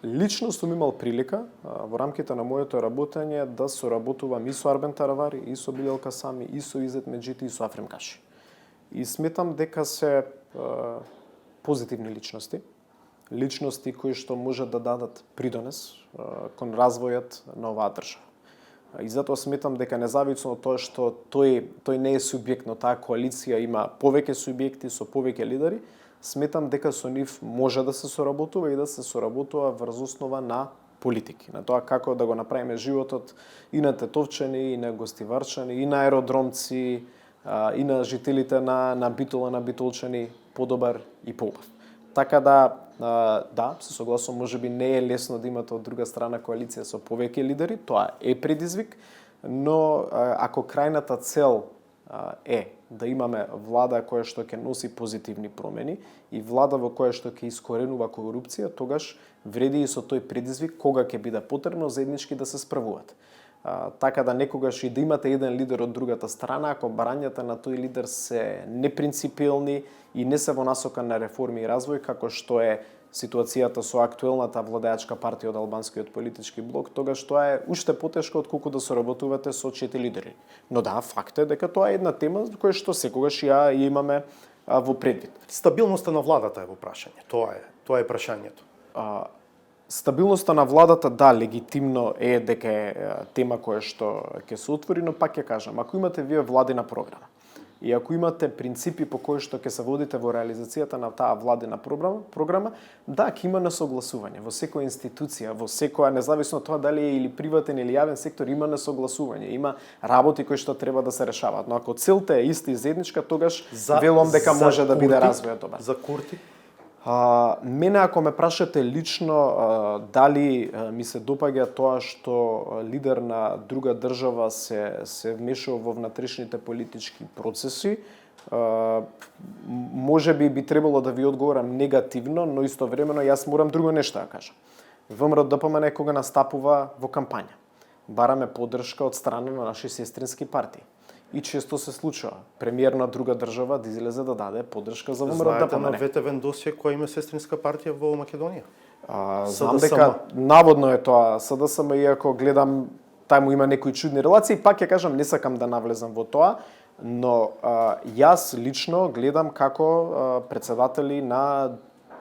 Speaker 2: Лично сум имал прилика во рамките на моето работење да соработувам и со Арбен Таравари, и со Билелка Сами, и со Изет Меджити, и со Афрем Каши. И сметам дека се позитивни личности кои што можат да дадат придонес кон развојот на оваа држава. И затоа сметам дека независно од тоа што тој не е субјект, но таа коалиција има повеќе субјекти со повеќе лидери, сметам дека со нив може да се соработува и да се соработува врз основа на политики, на тоа како да го направиме животот и на тетовчани, и на гостиварчани, и на аеродромци, и на жителите на Битола, на битолчани подобар и поубав. Така да, се согласувам, можеби не е лесно да имате од друга страна коалиција со повеќе лидери, тоа е предизвик, но ако крајната цел е да имаме влада која што ќе носи позитивни промени и влада во која што ќе искоренува корупција, тогаш вреди и со тој предизвик кога ќе биде потребно заеднички да се справуваат. Така да некогаш и да имате еден лидер од другата страна, ако барањата на тој лидер се непринципиелни и не се во насока на реформи и развој, како што е ситуацијата со актуелната владеачка партија од албанскиот политички блок, тогаш тоа е уште потешко отколку да соработувате со 4 лидери. Но да, факт е дека тоа е една тема која што секогаш ја имаме во предвид.
Speaker 1: Стабилноста на владата е во прашање. Тоа е прашањето.
Speaker 2: Стабилноста на владата, да, легитимно е дека е тема која што ќе се отвори, но пак ќе кажам, ако имате вие владина програма и ако имате принципи по кои што ќе се водите во реализацијата на таа владина програма, да, ќе има несогласување во секоја институција, во секоја, независно од тоа дали е или приватен или јавен сектор, има несогласување, има работи кои што треба да се решаваат. Но ако целта е иста и заедничка, тогаш велам дека може да биде развојот добар.
Speaker 1: За Курти?
Speaker 2: Мене, ако ме прашате лично дали ми се допаѓа тоа што лидер на друга држава се вмешува во внатрешните политички процеси, може би требало да ви одговорам негативно, но истовремено јас морам друго нешто да кажам. ВМРО-ДПМН кога настапува во кампања, бараме поддршка од страна на наши сестрински партии. И често се случува премиер на друга држава да излезе да даде поддршка за ВМРО-ДПМН.
Speaker 1: Знаете на ветевен досие која има сестринска партија во Македонија?
Speaker 2: Знам дека наводно е тоа СДСМ, иако гледам таму има некои чудни релации, пак ќе кажам, не сакам да навлезам во тоа, но јас лично гледам како председатели на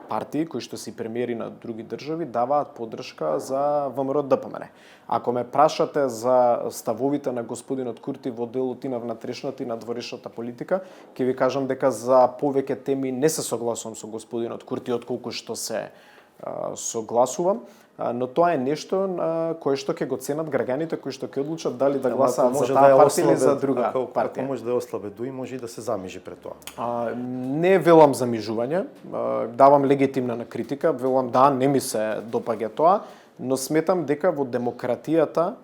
Speaker 2: партии кои што си премиери на други држави даваат поддршка за ВМРО-ДПМН. Ако ме прашате за ставовите на господинот Курти во делот и на внатрешната и на дворешната политика, ќе ви кажам дека за повеќе теми не се согласувам со господинот Курти отколку што се согласувам, но тоа е нешто кое што ќе го ценат граѓаните кои што ќе одлучат дали да гласаат за таа партија или за друга партија.
Speaker 1: Ако може да ја ослабедуи, може и да се замижи пред тоа.
Speaker 2: Не велам замижување, давам легитимна на критика, велам да, не ми се допаѓа тоа, но сметам дека во демократијата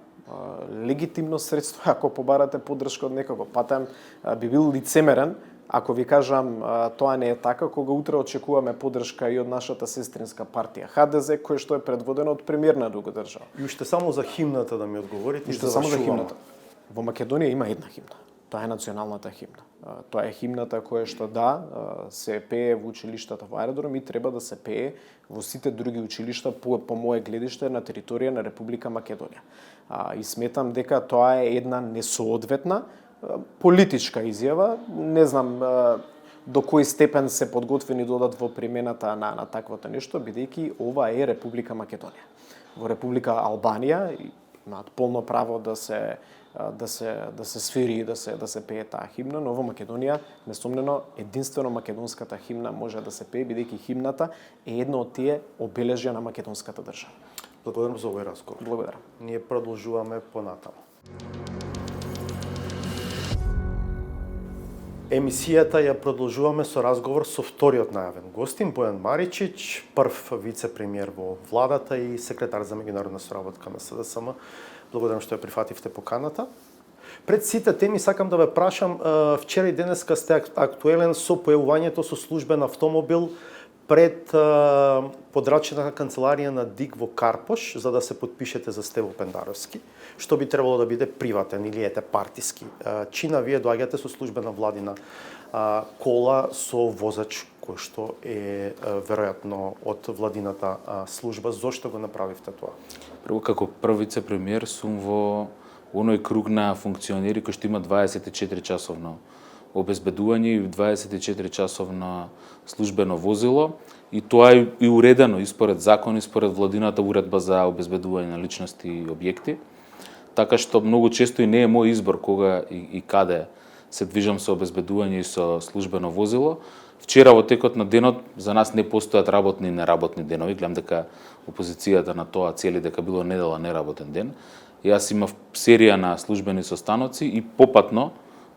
Speaker 2: легитимно средство, ако побарате поддршка од некого, патем би бил лицемерен ако ви кажам тоа не е така, кога утре очекуваме поддршка и од нашата сестринска партија ХДЗ, која што е предводена од премиер на друга држава.
Speaker 1: И уште само за химната да ми одговорите,
Speaker 2: уште само за химната. Во Македонија има една химна. Тоа е националната химна. Тоа е химната која што се пее во училиштата во Аеродром и треба да се пее во сите други училишта по мое гледиште на територија на Република Македонија. И сметам дека тоа е една несоодветна политичка изјава. Не знам до кој степен се подготвени додат во примената на таквото нешто, бидејќи ова е Република Македонија. Во Република Албанија имаат полно право да се да се свири и да се пее таа химна, но во Македонија несомнено единствено македонската химна може да се пее, бидејќи химната е едно од тие обележја на македонската држава.
Speaker 1: Благодарам за овој разговор.
Speaker 2: Благодарам.
Speaker 1: Ние продолжуваме понатаму. Емисијата ја продолжуваме со разговор со вториот најавен гостин, Бојан Маричич, прв вице-премиер во владата и секретар за меѓународна соработка на СДСМ. Благодарам што ја прифативте поканата. Пред сите теми сакам да ве прашам, вчера и денеска сте актуелен со појавувањето со службен автомобил пред подрачната канцеларија на ДИК во Карпош за да се потпишете за Стево Пендаровски, што би требало да биде приватен или партиски чин, а вие доаѓате со службена владина кола со возач кој што е веројатно од владината служба. Зошто го направивте тоа?
Speaker 3: Прво, како прв вице-премиер сум во оној круг на функционери кои што има 24 часовно обезбедување и 24 часовно службено возило, и тоа е и уредено и според закон и според владината уредба за обезбедување на личности и објекти. Така што многу често и не е мој избор кога и каде се движам со обезбедување и со службено возило. Вчера во текот на денот за нас не постојат работни и неработни денови. Гледам дека опозицијата на тоа цели дека било недела неработен ден. Јас имав серија на службени состаноци и попатно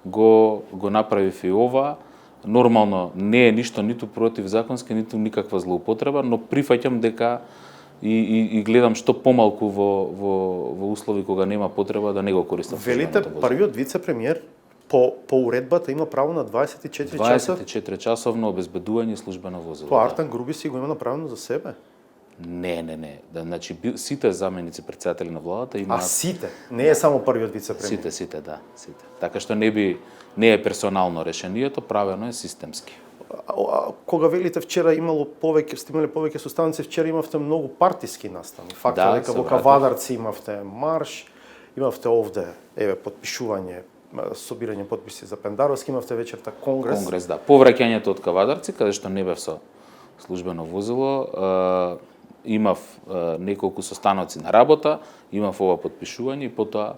Speaker 3: го направив и ова. Нормално не е ништо ниту противзаконски, ниту никаква злоупотреба, но прифаќам дека и гледам што помалку во услови кога нема потреба да не го користам.
Speaker 1: Велите, првиот вице-премиер по уредбата има право на 24 часа?
Speaker 3: 24 часовно обезбедување и службено возило.
Speaker 1: Тоа Артан Груби си го има направено за себе?
Speaker 3: Не. Значи сите заменици председатели на владата имаат.
Speaker 1: Сите, не е само првиот вице-премиер.
Speaker 3: Сите. Така што не е персонално решението, правено е системски.
Speaker 1: Кога велите вчера сте имали повеќе состаноци, вчера имавте многу партиски настани. Фактот дека во Кавадарци имавте марш, имавте овде потпишување, собирање потписи за Пендаровски, имавте вечерта конгрес.
Speaker 3: Конгрес, да. Повраќањето од Кавадарци, каде што не бев со службено возило, имав неколку состаноци на работа, имав ова потпишување и потоа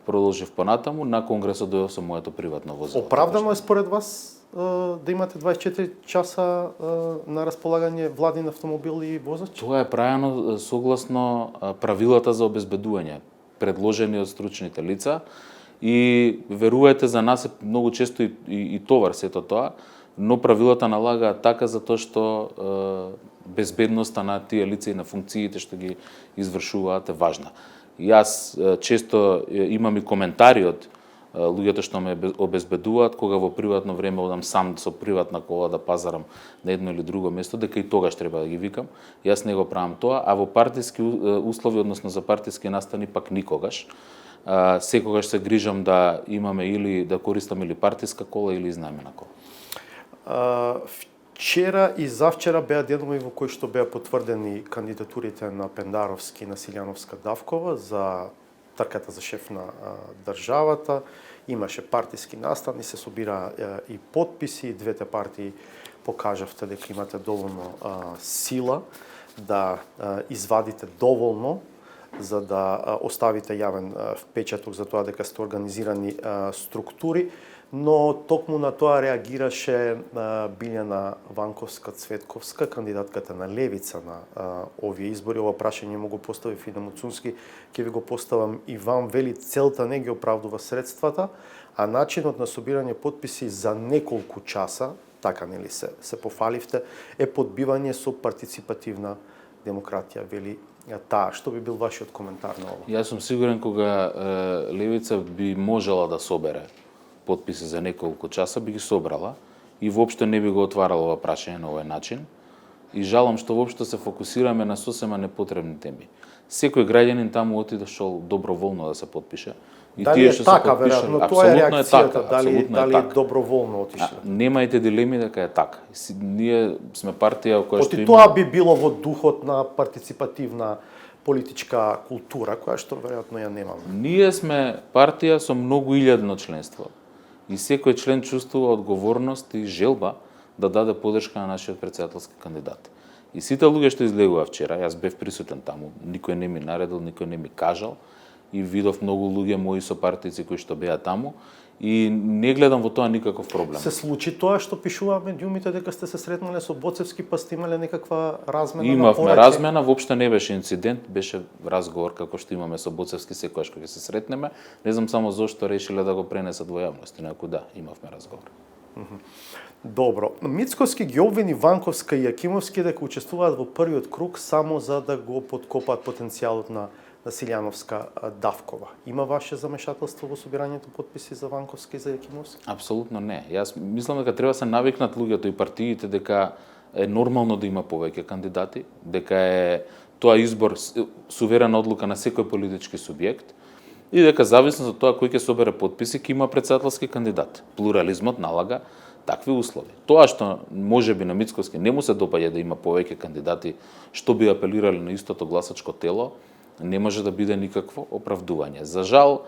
Speaker 3: продолжив понатаму, на конгресот дојдов со моето приватно возило.
Speaker 1: Оправдано е според вас да имате 24 часа на располагање владин автомобил и возач?
Speaker 3: Тоа е правено согласно правилата за обезбедување, предложени од стручните лица, и верувајте, за нас е многу често и товар сето тоа, но правилата налагаат така затоа што безбедноста на тие лица и на функциите што ги извршуваат е важна. Јас често имам и коментари од луѓето што ме обезбедуваат кога во приватно време одам сам со приватна кола да пазарам на едно или друго место, дека и тогаш треба да ги викам. Јас не го правам тоа, а во партиски услови, односно за партиски настани, пак никогаш. Секогаш се грижам да имаме или да користам или партиска кола или изнамена кола.
Speaker 1: Вчера и завчера беа денови во кои што беа потврдени кандидатурите на Пендаровски и на Силјановска-Давкова за трката за шеф на државата. Имаше партиски настани, се собира и потписи, двете партии покажавте дека имате доволно сила да извадите доволно за да оставите јавен впечаток за тоа дека сте организирани структури, но токму на тоа реагираше Билјана Ванковска-Цветковска, кандидатката на левица на овие избори. Ова прашање му го поставив и на Муцунски, ќе ви го поставам и вам. Вели, целта не ги оправдува средствата, а начинот на собирање потписи за неколку часа, така нели се пофаливте, е подбивање со партиципативна демократија, вели таа. Што би бил вашиот коментар на ова?
Speaker 3: Јас сум сигурен кога левица би можела да собере потписи за неколку часа, би ги собрала и воопшто не би го отварала ова прашање на овој начин. И жалам што воопшто се фокусираме на сосема непотребни теми. Секој граѓанин таму отидошол доброволно да се потпише.
Speaker 1: И дали е така, веројатно, тоа е реакцијата, дали е доброволно отишле?
Speaker 3: Немајте дилеми дека е така. Ние сме партија која што има...
Speaker 1: Тоа би било во духот на партиципативна политичка култура, која што веројатно ја немаме.
Speaker 3: Ние сме партија со многу илјадно членство. И секој член чувствува одговорност и желба да даде подршка на нашиот претседателски кандидат. И сите луѓе што излегува вчера, јас бев присутен таму, никој не ми наредил, никој не ми кажал, и видов многу луѓе мои сопартици кои што беа таму и не гледам во тоа никаков проблем.
Speaker 1: Се случи тоа што пишува медиумите дека сте се сретнале со Боцевски па сте имале некаква размена на
Speaker 3: Имавме
Speaker 1: пораки?
Speaker 3: размена, воопшто не беше инцидент, беше разговор како што имаме со Боцевски секогаш кога ќе се сретнеме. Не знам само зошто решиле да го пренесат во јавност, инаку да, имавме разговор.
Speaker 1: Добро. Мицковски ги обвини Ванковска и Јакимовски дека учествуваат во првиот круг само за да го подкопаат потенцијалот на Силјановска Давкова. Има ваше замешателство во собирањето подписи за Ванковска и за Јакимовски?
Speaker 3: Апсолутно не. Јас мислам дека треба се навикнат луѓето и партиите дека е нормално да има повеќе кандидати, дека е тоа избор суверена одлука на секој политички субјект и дека зависно од тоа кој ќе собере подписи ќе има претседателски кандидат. Плурализмот налага такви услови. Тоа што можеби на Мицковски не му се допаѓа да има повеќе кандидати што би апелирале на истото гласачко тело, не може да биде никакво оправдување. За жал,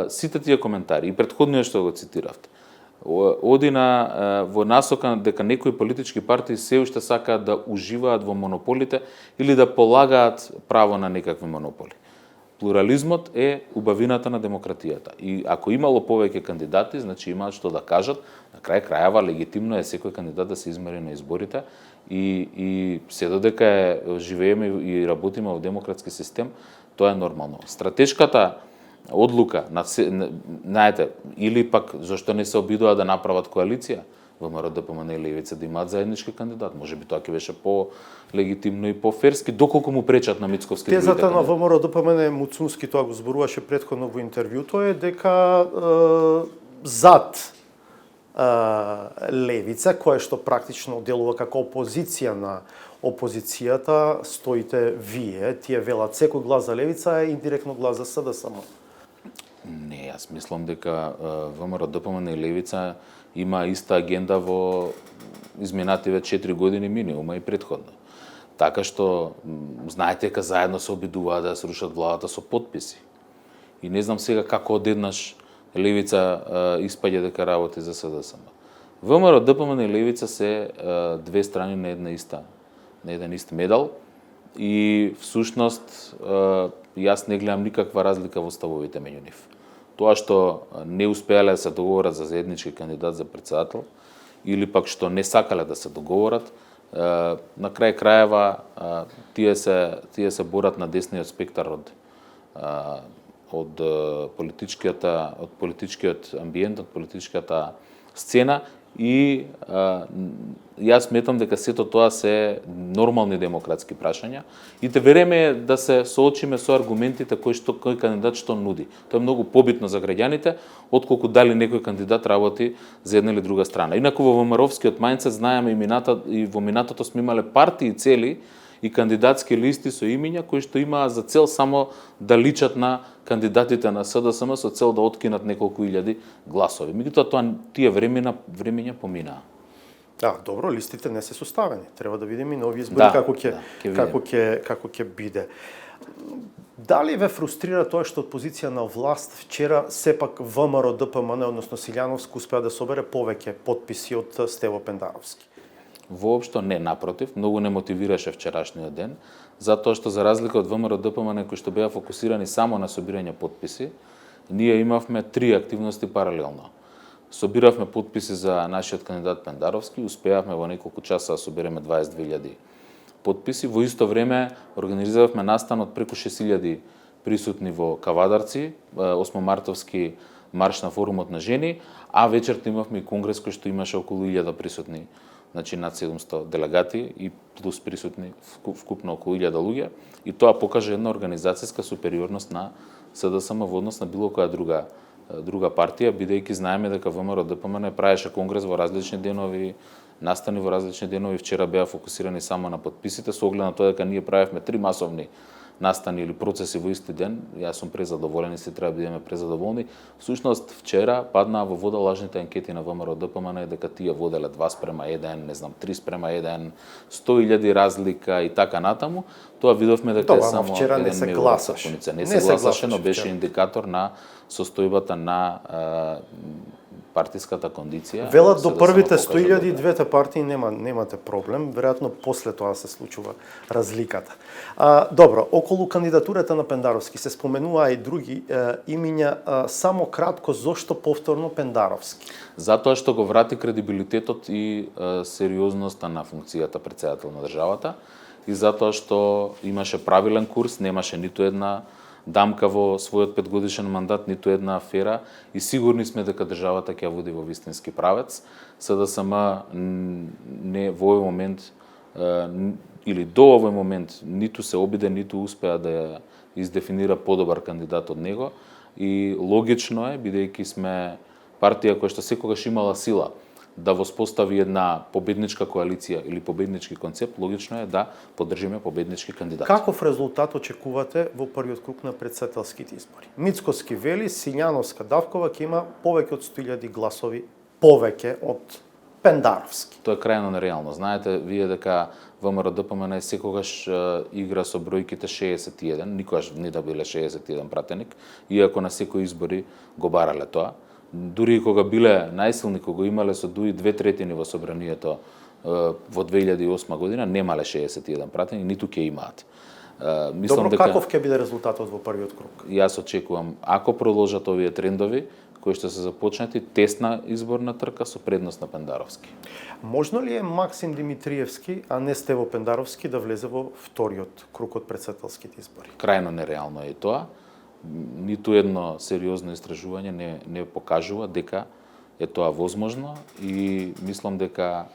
Speaker 3: сите тие коментари и претходниот што го цитиравте, оди во насока дека некои политички партии се уште сакаат да уживаат во монополите или да полагаат право на некакви монополи. Плурализмот е убавината на демократијата. И ако имало повеќе кандидати, значи имаат што да кажат. На крај крајава легитимно е секој кандидат да се измери на изборите и се додека живееме и работиме во демократски систем, тоа е нормално. Стратешката одлука знаете, или пак зашто не се обидува да направат коалиција, ВМРО, ДПМН и Левица да имаат заеднички кандидат. Можеби тоа ќе беше по-легитимно и по-ферски, доколку му пречат на Мицковски.
Speaker 1: Тезата на ВМРО, ДПМН, Муцунски, тоа го зборуваше претходно во интервјуто, е дека зад Левица, која што практично делува како опозиција на опозицијата, стоите вие. Тие велат секој глас за Левица е индиректно глас за СДСМ.
Speaker 3: Не, јас мислам дека ВМРО, ДПМН и Левица има иста агенда во изминативе 4 години минимума и претходно. Така што знаете дека заедно се обидуваат да се рушат владата со подписи. И не знам сега како одеднаш Левица испаѓа дека работи за СДСМ. ВМРО, ДПМН и Левица се две страни на еден ист медал и всушност јас не гледам никаква разлика во ставовите меѓу нив. Тоа што не успеале да се договорат за заеднички кандидат за председател или пак што не сакале да се договорат, на крај крајева тие се борат на десниот спектар од политичкиот амбиент, од политичката сцена и јас сметам дека сето тоа се нормални демократски прашања и те вереме да се соочиме со аргументите кој кандидат што нуди. Тоа е многу побитно за граѓаните отколку дали некој кандидат работи за една или друга страна. Инаку во ВМРО-вскиот мајндсет знаеме и во минатото сме имале партии цели и кандидатски листи со имиња кои што имаа за цел само да личат на кандидатите на СДСМ со цел да откинат неколку илјади гласови. Меѓутоа тие времења поминаа.
Speaker 1: Да, добро, листите не се составени. Треба да видиме и нови избори како ќе биде. Дали ве фрустрира тоа што од позиција на власт вчера сепак ВМРО, ДПМН, односно Силјановски успеа да собере повеќе потписи од Стево Пендаровски?
Speaker 3: Воопшто не, напротив, многу не мотивираше вчерашниот ден, затоа што за разлика од ВМРО, ДПМН кои што беа фокусирани само на собирање потписи, ние имавме 3 активности паралелно. Собиравме потписи за нашиот кандидат Пендаровски, успеавме во неколку часа да собереме 22.000 потписи. Во исто време организиравме настан од преку 6.000 присутни во Кавадарци, 8-мартовски марш на форумот на жени, а вечерта имавме и конгрес кој што имаше околу 1000 присутни, значи над 700 делегати и плюс присутни вкупно околу 1000 луѓе. И тоа покаже една организацијска супериорност на СДСМ во однос на било која друга партија, бидејќи знаеме дека ВМРО, ДПМН правеше конгрес во различни денови, настани во различни денови, вчера беа фокусирани само на подписите, со оглед на тоа дека ние правевме 3 масовни настани или процеси во исти ден. Јас сум презадоволен и се треба да бидеме презадоволни. Всушност вчера паднаа во вода лажните анкети на ВМРО, ДПМН дека тие воделе 2:1, не знам 3:1, 100.000 разлика и така натаму. Тоа видовме дека е само
Speaker 1: вчера не се гласаше.
Speaker 3: Не се гласаше, но беше индикатор на состојбата на партиската кондиција.
Speaker 1: Велат
Speaker 3: се
Speaker 1: до
Speaker 3: да
Speaker 1: првите
Speaker 3: само покаже
Speaker 1: 100.000
Speaker 3: добро.
Speaker 1: двете партии немате проблем, веројатно после тоа се случува разликата. Добро, околу кандидатурата на Пендаровски се споменува и други имиња, само кратко зошто повторно Пендаровски?
Speaker 3: Затоа што го врати кредибилитетот и сериозноста на функцијата претседател на државата и затоа што имаше правилен курс, немаше ниту една дамка во својот 5-годишен мандат, ниту една афера и сигурни сме дека државата ќе ја води во вистински правец. СДСМ не во овој момент или до овој момент ниту се обиде, ниту успеа да ја издефинира подобар кандидат од него и логично е, бидејќи сме партија која што секогаш имала сила да воспостави една победничка коалиција или победнички концепт, логично е да поддржиме победнички кандидат.
Speaker 1: Каков резултат очекувате во првиот круг на претседателските избори? Мицкоски вели Сињановска Давкова ќе има повеќе од 100.000 гласови повеќе од Пендаровски.
Speaker 3: Тоа е крајно нереално. Знаете вие дека ВМРО ДПМН секогаш игра со бројките 61, никогаш не да биле 61 пратеник, иако на секои избори го барале тоа. Дури и кога биле најсилни, кога имале со дуи 2/3 во собранието во 2008 година, немале 61 пратени, ниту ќе имаат.
Speaker 1: Добро, каков ќе биде резултатот во првиот круг?
Speaker 3: Јас очекувам, ако продолжат овие трендови, кои што се започнати, тесна изборна трка со предност на Пендаровски.
Speaker 1: Можно ли е Максим Димитриевски, а не Стево Пендаровски да влезе во вториот круг од претседателските избори?
Speaker 3: Крајно нереално е и тоа. Ниту едно сериозно истражување не покажува дека е тоа возможно и мислам дека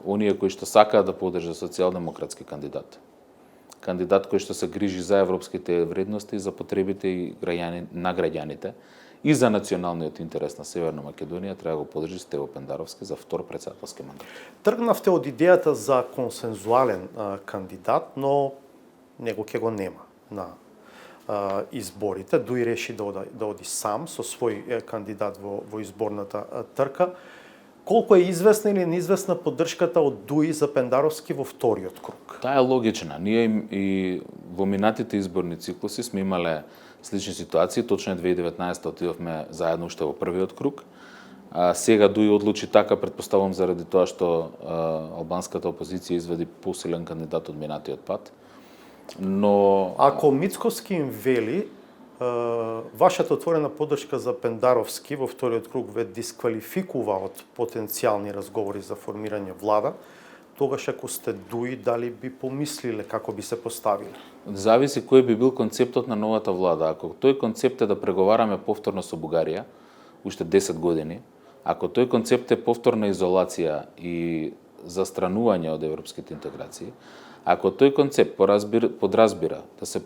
Speaker 3: оние кои што сакаат да поддржат социјалдемократски кандидат кој што се грижи за европските вредности, за потребите и на граѓаните и за националниот интерес на Северна Македонија, треба да го поддржи Стево Пендаровски за втор претседателски мандат.
Speaker 1: Тргнавте од идејата за консензуален кандидат, но него ќе го нема на изборите. Дуи реши да оди сам со свој кандидат во изборната трка. Колку е известна или неизвестна поддршката од Дуи за Пендаровски во вториот круг?
Speaker 3: Таа е логична. Ние и во минатите изборни циклуси сме имале слични ситуации. Точно 2019 отидовме заедно уште во првиот круг. Сега Дуи одлучи така, претпоставувам заради тоа што албанската опозиција извади посилен кандидат од минатиот пат. Но
Speaker 1: ако Мицкоски им вели вашата отворена поддршка за Пендаровски во вториот круг ве дисквалификува од потенцијални разговори за формирање влада, тогаш ако сте Дуи, дали би помислиле како би се поставиле?
Speaker 3: Зависи кој би бил концептот на новата влада. Ако тој концепт е да преговараме повторно со Бугарија, уште 10 години, ако тој концепт е повторна изолација и застранување од европските интеграции, ако тој концепт подразбира да се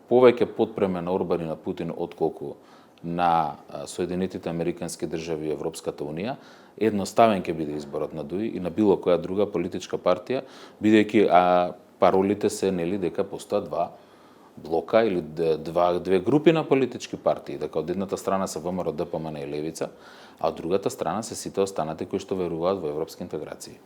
Speaker 3: повеќе подпреме на Орбан и на Путин отколку на Соединетите Американски држави и Европската Унија, едноставен ќе биде изборот на Дуи и на било која друга политичка партија, бидејќи паролите се нели дека постојат два блока или две групи на политички партии, дека од едната страна се ВМРО ДПМН и Левица, а од другата страна се сите останати кои што веруваат во европски интеграции.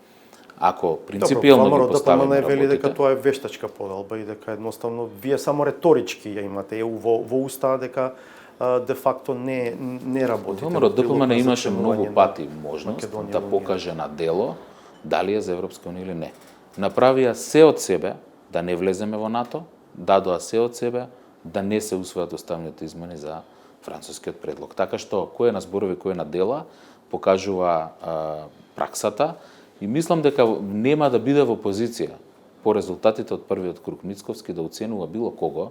Speaker 3: Ако принципиелно ги поставиме
Speaker 1: работите... вели дека тоа е вештачка поделба и дека едноставно вие само реторички ја имате во уста дека де факто не работите.
Speaker 3: ВМРО ДПМН имаше многу пати можност да покаже на дело дали е за Европска унија или не. Направија се од себе да не влеземе во НАТО, дадоа се од себе да не се усвојат уставните измени за францускиот предлог. Така што кој е на зборови, кој е на дела, покажува праксата. И мислам дека нема да биде во позиција по резултатите од првиот круг Мицковски да оценува било кого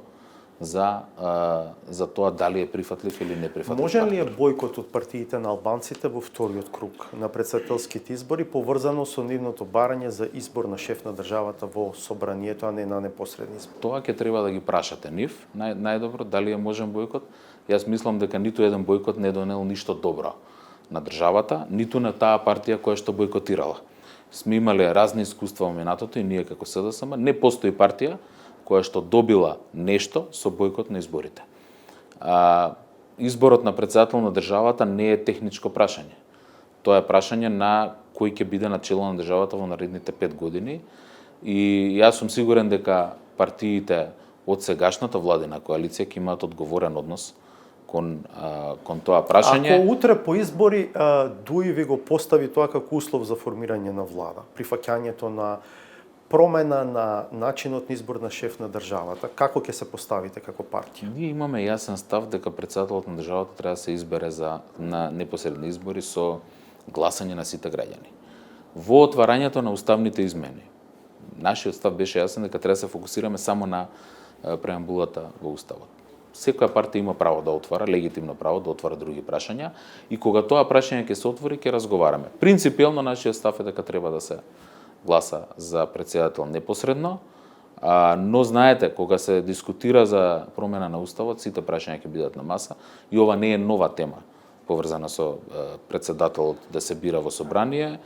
Speaker 3: за тоа дали е прифатлив или не прифатлив.
Speaker 1: Може ли е бојкот од партиите на албанците во вториот круг на претседателските избори поврзано со нивното барање за избор на шеф на државата во собранието, а не на непосредни избори?
Speaker 3: Тоа ќе треба да ги прашате нив, најдобро, дали е можен бојкот. Јас мислам дека ниту еден бојкот не донел ништо добро на државата, ниту на таа партија која што бојкотирала. Сме имале разни искуства во минатото и ние како СДСМ, не постои партија која што добила нешто со бојкот на изборите. Изборот на претседател на државата не е техничко прашање. Тоа е прашање на кој ќе биде на чело на државата во наредните 5 години и јас сум сигурен дека партиите од сегашната владина коалиција ќе имаат одговорен однос кон тоа прашање.
Speaker 1: Ако утре по избори ДУИ ви го постави тоа како услов за формирање на влада, прифаќањето на промена на начинот на избор на шеф на државата, како ќе се поставите како партија?
Speaker 3: Ние имаме јасен став дека председателот на државата треба да се избере на непосредни избори со гласање на сите граѓани. Во отварањето на уставните измени, нашиот став беше јасен дека треба да се фокусираме само на преамбулата во уставот. Секоја партија има право да отвара, легитимно право да отвара други прашања и кога тоа прашање ќе се отвори, ќе разговараме. Принципиелно нашиот став е дека треба да се гласа за председател непосредно, но знаете, кога се дискутира за промена на уставот, сите прашања ќе бидат на маса и ова не е нова тема поврзана со председателот да се бира во собрание.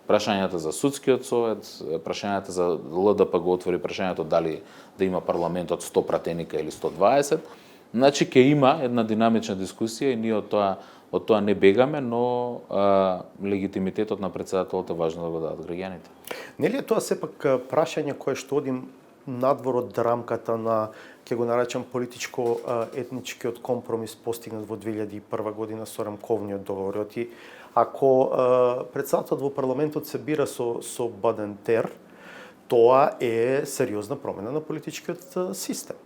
Speaker 3: Прашањата за судскиот совет, прашањата за ЛДП го отвори прашањето дали да има парламент од 100 пратеника или 120. Значи ќе има една динамична дискусија и ние од тоа не бегаме, но легитимитетот на председателот е важно да го дадат граѓаните.
Speaker 1: Нели е тоа сепак прашање кое што одим надвор од рамката на, ќе го наречам, политичко-етничкиот компромис постигнат во 2001 година со рамковниот договор. И ако председателот во парламентот се бира со Бадентер, тоа е сериозна промена на политичкиот систем.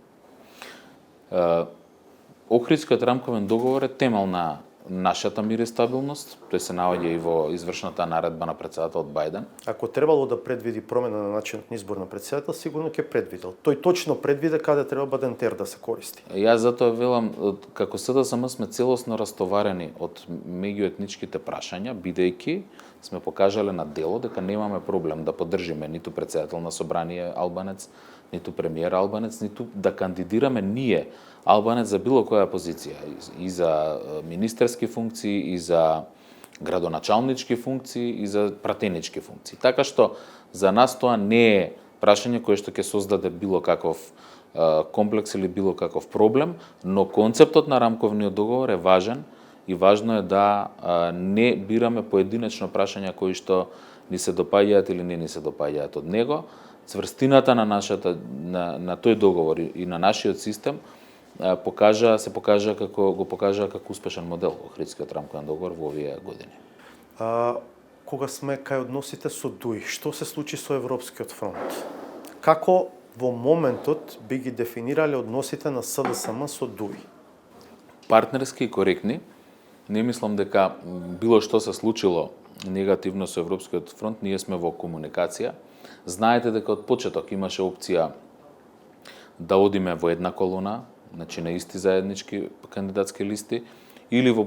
Speaker 3: Охридскиот рамковен договор е темел на нашата мир и стабилност. Тој се наоѓа и во извршната наредба на председателот Бајден.
Speaker 1: Ако требало да предвиди промена на начинот на избор на председател, сигурно ќе предвидел. Тој точно предвиде каде треба Бадентер да се користи.
Speaker 3: Јас затоа велам, како СДСМ сме целосно растоварени од меѓуетничките прашања, бидејќи сме покажале на дело дека немаме проблем да поддржиме ниту председател на собрание албанец, ниту премиер албанец, ниту да кандидираме ние албанец за било која позиција, и за министерски функции, и за градоначалнички функции, и за пратенички функции. Така што за нас тоа не е прашање кое што ќе создаде било каков комплекс или било каков проблем, но концептот на рамковниот договор е важен и важно е да не бираме поединечно прашања кои што ни се допаѓаат или не ни се допаѓаат од него. Цврстината на тој договор и на нашиот систем го покажа како успешен модел Охридскиот рамковен договор во овие години.
Speaker 1: Кога сме кај односите со ДУИ, што се случи со Европскиот фронт? Како во моментот би ги дефинирале односите на СДСМ со ДУИ?
Speaker 3: Партнерски и коректни. Не мислам дека било што се случило негативно со Европскиот фронт, ние сме во комуникација. Знаете дека од почеток имаше опција да одиме во една колона, значи на исти заеднички кандидатски листи, или во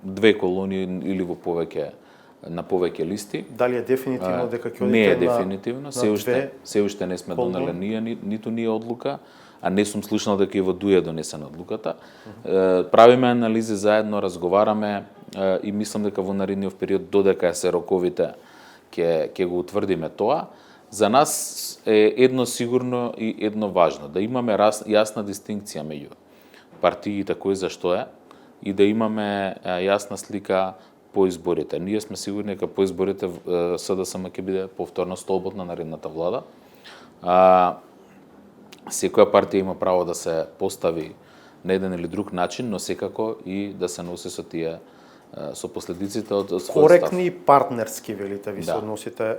Speaker 3: две колони, или во повеќе листи.
Speaker 1: Дали е дефинитивно дека ќе одите
Speaker 3: не е
Speaker 1: на
Speaker 3: дефинитивно, се уште не сме донеле ниту ние одлука, а не сум слушнал дека и во ДУИ е донесена одлуката. Правиме анализи заедно, разговараме и мислам дека во наредниот период, додека се роковите, ќе го утврдиме тоа. За нас е едно сигурно и едно важно, да имаме јасна дистинкција меѓу партиите кој за што е и да имаме јасна слика по изборите. Ние сме сигурни дека по изборите СДСМ ќе биде повторно столбот на наредната влада. Секоја партија има право да се постави на еден или друг начин, но секако и да се носи со последиците од својот став.
Speaker 1: Коректни и партнерски, велите ви, се
Speaker 3: Да.
Speaker 1: односите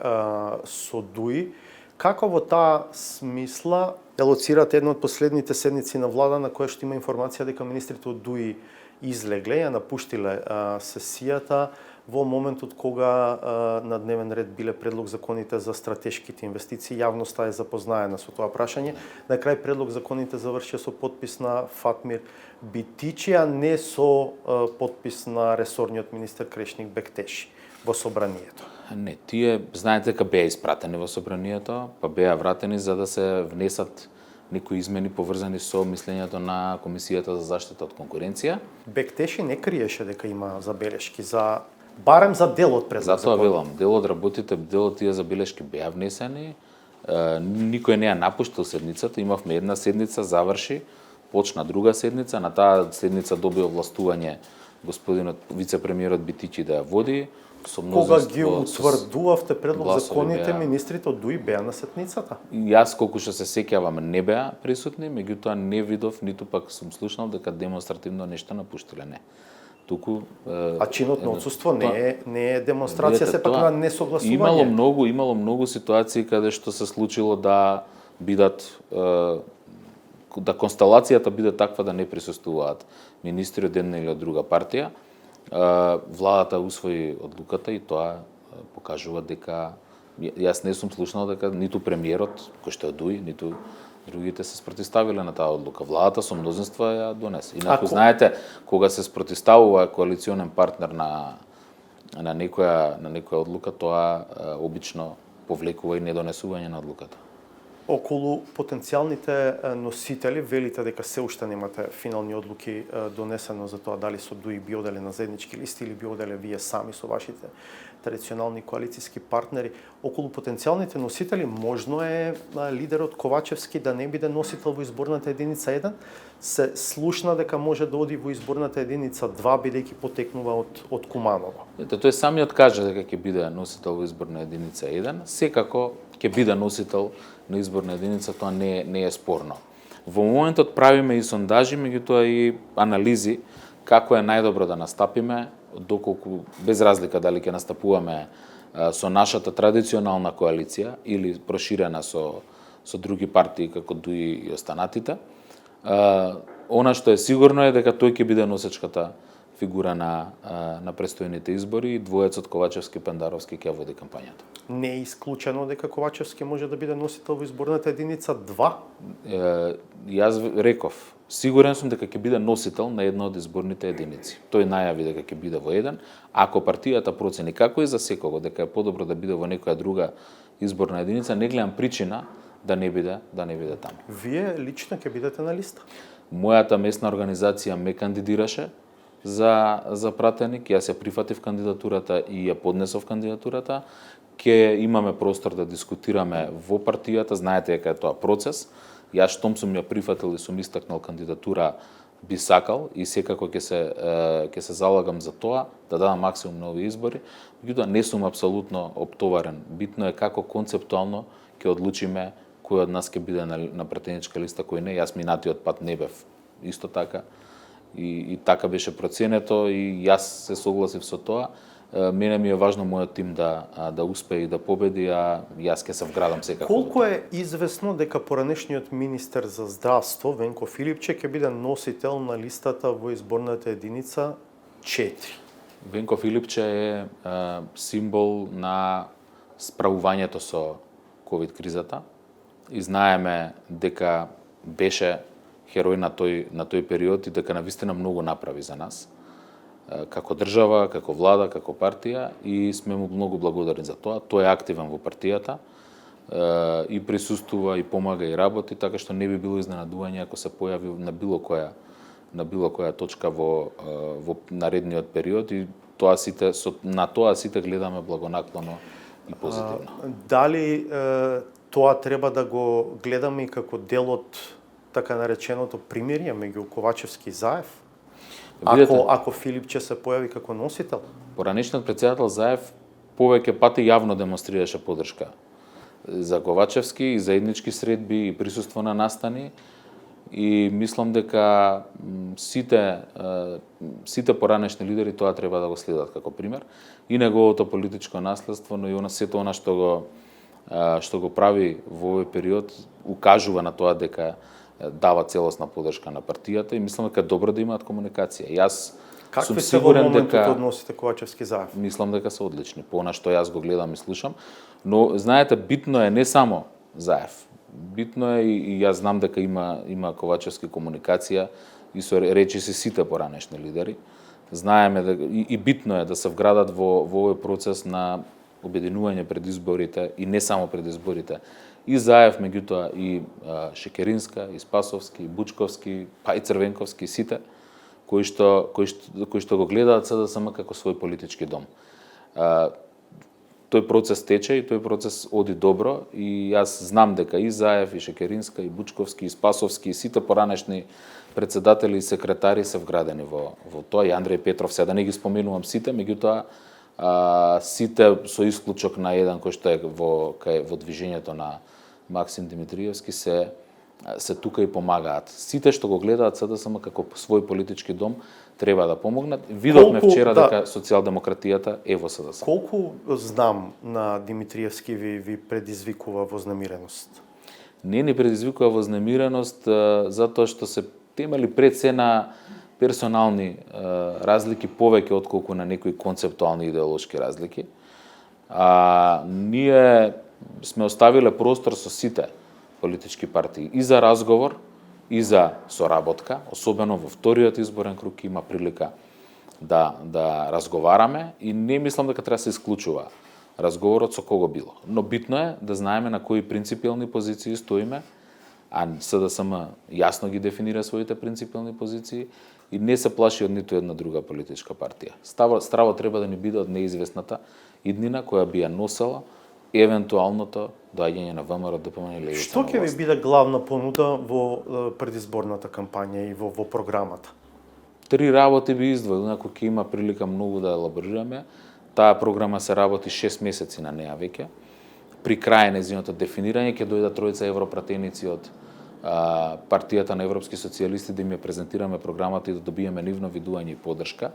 Speaker 1: со ДУИ. Како во таа смисла лоцирате една од последните седници на влада на која што има информација дека министрите од ДУИ излегле, ја напуштиле сесијата во моментот кога на дневен ред биле предлог законите за стратешките инвестиции. Јавноста е запознаена со тоа прашање. На крај предлог законите завршија со подпис на Фатмир Битичи, а не со подпис на ресорниот министер Крешник Бектеши во собранието.
Speaker 3: Не, тие знаете дека беа испратени во собранието, па беа вратени за да се внесат некои измени поврзани со мислењето на Комисијата за заштита од конкуренција.
Speaker 1: Бектеши не криеше дека има забелешки барем за дел од предлог
Speaker 3: Затоа
Speaker 1: закон.
Speaker 3: велам, дел од работите, дел од тие забелешки беа внесени, никој не ја напуштил седницата, имавме една седница, заврши, почна друга седница, на таа седница доби овластување господинот вице-премиерот Битичи да ја води, со
Speaker 1: Кога
Speaker 3: мнозинство.
Speaker 1: ги утврдувавте предлог
Speaker 3: гласови
Speaker 1: законите,
Speaker 3: беа.
Speaker 1: министрите од ДУИ беа на сетницата.
Speaker 3: Јас колку што се сеќавам не беа присутни, меѓутоа не видов ниту пак сум слушнал дека демонстративно нешто напуштиле, не. Туку
Speaker 1: А чинот на отсуство не е демонстрација,
Speaker 3: видете,
Speaker 1: сепак
Speaker 3: тоа
Speaker 1: на несогласување.
Speaker 3: Имало многу ситуации каде што се случило да бидат да констелацијата биде таква да не присуствуваат министри од една или од друга партија. Владата усвои одлуката и тоа покажува дека јас не сум слушнал дека ниту премиерот кој што е ДУИ, ниту другите се спротивставиле на таа одлука. Владата со мнозинство ја донесе. Инаку знаете, кога се спротивставува коалиционен партнер на некоја одлука, тоа обично повлекува и недонесување на одлуката.
Speaker 1: Околу потенцијалните носители велите дека се уште немате финални одлуки донесено за тоа дали со ДУИ би оделе на заеднички листи или би оделе вие сами со вашите традиционални коалициски партнери. Околу потенцијалните носители можно е лидерот Ковачевски да не биде носител во изборната единица 1. Се слушна дека може да оди во изборната единица 2 бидејќи потекнува од Куманово.
Speaker 3: Тој самиот кажа дека ќе биде носител во изборна единица 1, секако ќе биде носител на изборна единица, тоа не е спорно. Во моментот правиме и сондажи, меѓутоа и анализи како е најдобро да настапиме, доколку без разлика дали ќе настапуваме со нашата традиционална коалиција или проширена со други партии како ДУИ и останатите. Она што е сигурно е дека тој ќе биде носечката фигура на престојните избори и двоецот Ковачевски-Пендаровски ќе води кампањата.
Speaker 1: Не е исклучено дека Ковачевски може да биде носител во изборната единица 2?
Speaker 3: Јас реков, сигурен сум дека ќе биде носител на една од изборните единици. Тој најави дека ќе биде во еден. Ако партијата процени како и за секого дека е подобро да биде во некоја друга изборна единица, не гледам причина да не биде таму.
Speaker 1: Вие лично ќе бидете на листа?
Speaker 3: Мојата месна организација ме кандидираше за пратеник, јас ја прифатив кандидатурата и ја поднесов кандидатурата. Ке имаме простор да дискутираме во партијата, знаете дека е тоа процес. Јас штом сум ја прифатил и сум истакнал кандидатура, би сакал и секако ќе се залагам за тоа да дадам максимум на овие избори. Меѓутоа не сум апсолутно оптоварен. Битно е како концептуално ќе одлучиме кој од нас ќе биде на пратеничка листа, кој не. Јас минатиот пат не бев исто така. И така беше проценето и јас се согласив со тоа. Мене ми е важно мојот тим да успее и да победи, а јас ќе се вградам секако.
Speaker 1: Колку е известно дека поранешниот министер за здравство Венко Филипче ќе биде носител на листата во изборната единица 4?
Speaker 3: Венко Филипче е символ на справувањето со ковид кризата и знаеме дека беше херој на тој период и дека навистина многу направи за нас како држава, како влада, како партија и сме му многу благодарни за тоа. Тој е активен во партијата и присуствува и помага и работи, така што не би било изненадување ако се појави на било која точка во наредниот период и на тоа сите гледаме благонаклоно и позитивно.
Speaker 1: Дали тоа треба да го гледаме и како дел од така нареченото примирие меѓу Ковачевски и Заев? Ако Филипче се појави како носител?
Speaker 3: Поранешниот претседател Заев повеќе пати јавно демонстрираше поддршка за Ковачевски и заеднички средби и присуство на настани и мислам дека сите поранешни лидери тоа треба да го следат како пример и неговото политичко наследство, но и сето она што го прави во овој период укажува на тоа дека дава целосна поддршка на партијата и мислам дека е добро да имаат комуникација. Јас сум сигурен дека
Speaker 1: односите Ковачевски Заев?
Speaker 3: Мислам дека се одлични, по она што јас го гледам и слушам, но знаете битно е не само Заев. Битно е и јас знам дека има Ковачевски комуникација и со речиси сите поранешни лидери. Знаеме дека и битно е да се вградат во овој процес на обединување пред изборите и не само пред изборите. И Заев, меѓутоа и Шекеринска, и Спасовски, и Бучковски, па и Црвенковски, сите кои што го гледаат СДСМ како свој политички дом. Тој процес тече и тој процес оди добро и јас знам дека и Заев, и Шекеринска, и Бучковски, и Спасовски, и сите поранешни председатели и секретари се вградени во тоа, и Андреј Петров, сега да не ги споменувам сите, меѓутоа Сите со исклучок на еден кој што е во движењето на Максим Димитриевски се тука и помагаат. Сите што го гледаат СДСМ како свој политички дом треба да помогнат. Видовме вчера дека социјалдемократијата е во СДСМ.
Speaker 1: Колку знам на Димитриевски ви предизвикува вознемиреност?
Speaker 3: Не ни предизвикува вознемиреност затоа што се темели пред се на персонални разлики повеќе отколку на некои концептуални идеолошки разлики. Ние сме оставиле простор со сите политички партии и за разговор, и за соработка, особено во вториот изборен круг има прилика да разговараме и не мислам дека треба да се исклучува разговорот со кого било. Но битно е да знаеме на кои принципиелни позиции стоиме, а СДСМ јасно ги дефинира своите принципиелни позиции и не се плаши од ниту една друга политичка партија. Страво треба да ни биде од неизвестната иднина која би ја носела евентуалното доаѓање на ВМРО, ДПМН или
Speaker 1: Што ќе ви биде главна понуда во предизборната кампања и во програмата?
Speaker 3: 3 работи би издвоил, ако ќе има прилика многу да елаборираме. Таа програма се работи 6 месеци на неа веќе. При крај на нејзиното дефинирање ќе дојдат тројца европратеници од партијата на европски социјалисти да им ја презентираме програмата и да добиеме нивно видување и поддршка.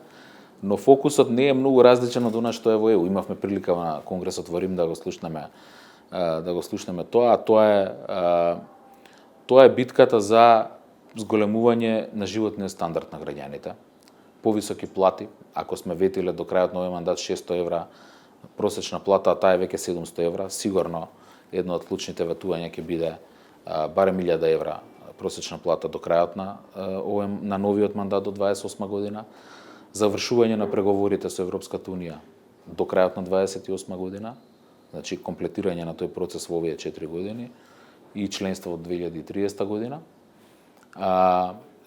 Speaker 3: Но фокусот не е многу различен од она што е во ЕУ. Имавме прилика на конгресот во Рим да го слушнеме тоа, а тоа е битката за зголемување на животниот стандард на граѓаните. Повисоки плати, ако сме ветиле до крајот на овој мандат 600 евра просечна плата, а таа е веќе 700 евра, сигурно едно од клучните ветувања ќе биде барем 1000 евра просечна плата до крајот на новиот мандат до 28 година. Завршување на преговорите со Европската унија до крајот на 28 година, значи комплетирање на тој процес во овие 4 години и членство од 2030 година.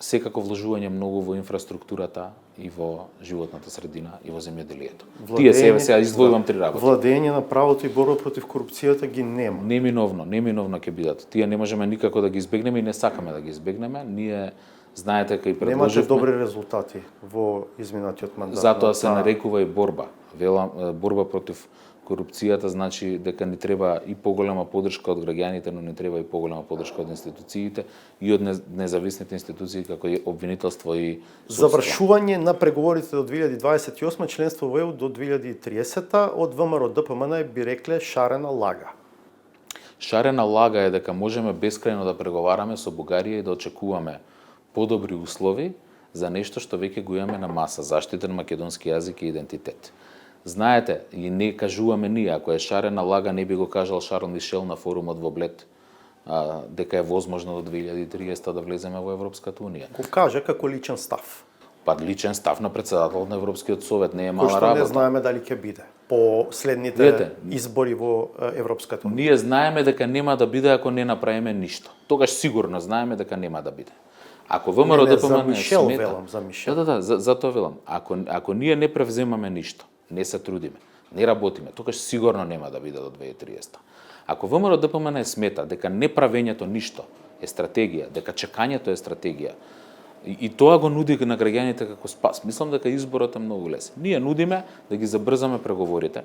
Speaker 3: Секако вложување многу во инфраструктурата и во животната средина и во земјоделието. Тие сега издвојувам 3 работи.
Speaker 1: Владење на правото и борба против корупцијата ги нема.
Speaker 3: Неминовно ќе бидат. Тие не можеме никако да ги избегнеме и не сакаме да ги избегнеме. Ние знаете кај предложивме.
Speaker 1: Немате добри резултати во изминатиот мандат.
Speaker 3: Затоа се нарекува и борба. Борба против корупцијата значи дека ни треба и поголема поддршка од граѓаните, но не треба и поголема поддршка од институциите и од независните институции како и обвинителство и судство.
Speaker 1: Завршување на преговорите до 2028, членство во ЕУ до 2030 од ВМРО ДПМН би рекле шарена лага.
Speaker 3: Шарена лага е дека можеме бескрајно да преговараме со Бугарија и да очекуваме подобри услови за нешто што веќе го имаме на маса, заштитен македонски јазик и идентитет. Знаете, и не кажуваме ние, ако е шарена лага, не би го кажал Шарл Мишел на форумот во Блед, дека е возможно до 2030 да влеземе во Европската унија.
Speaker 1: Го каже како личен став.
Speaker 3: Па личен став на председател на Европскиот совет, не е мала
Speaker 1: Кој што
Speaker 3: работа.
Speaker 1: не знаеме дали ќе биде по следните избори во Европската унија.
Speaker 3: Ние знаеме дека нема да биде ако не направиме ништо. Тогаш сигурно знаеме дека нема да биде. Ако ВМРО ДПМН
Speaker 1: за Мишел
Speaker 3: смета,
Speaker 1: велам, за Мишел.
Speaker 3: затоа велам. Ако ние не превземаме ништо, не се трудиме, не работиме, тогаш сигурно нема да биде до 2030. Ако ВМРО ДПМН смета дека неправењето ништо е стратегија, дека чекањето е стратегија, и тоа го нуди на граѓаните како спас, мислам дека изборот е многу лесен. Ние нудиме да ги забрзаме преговорите,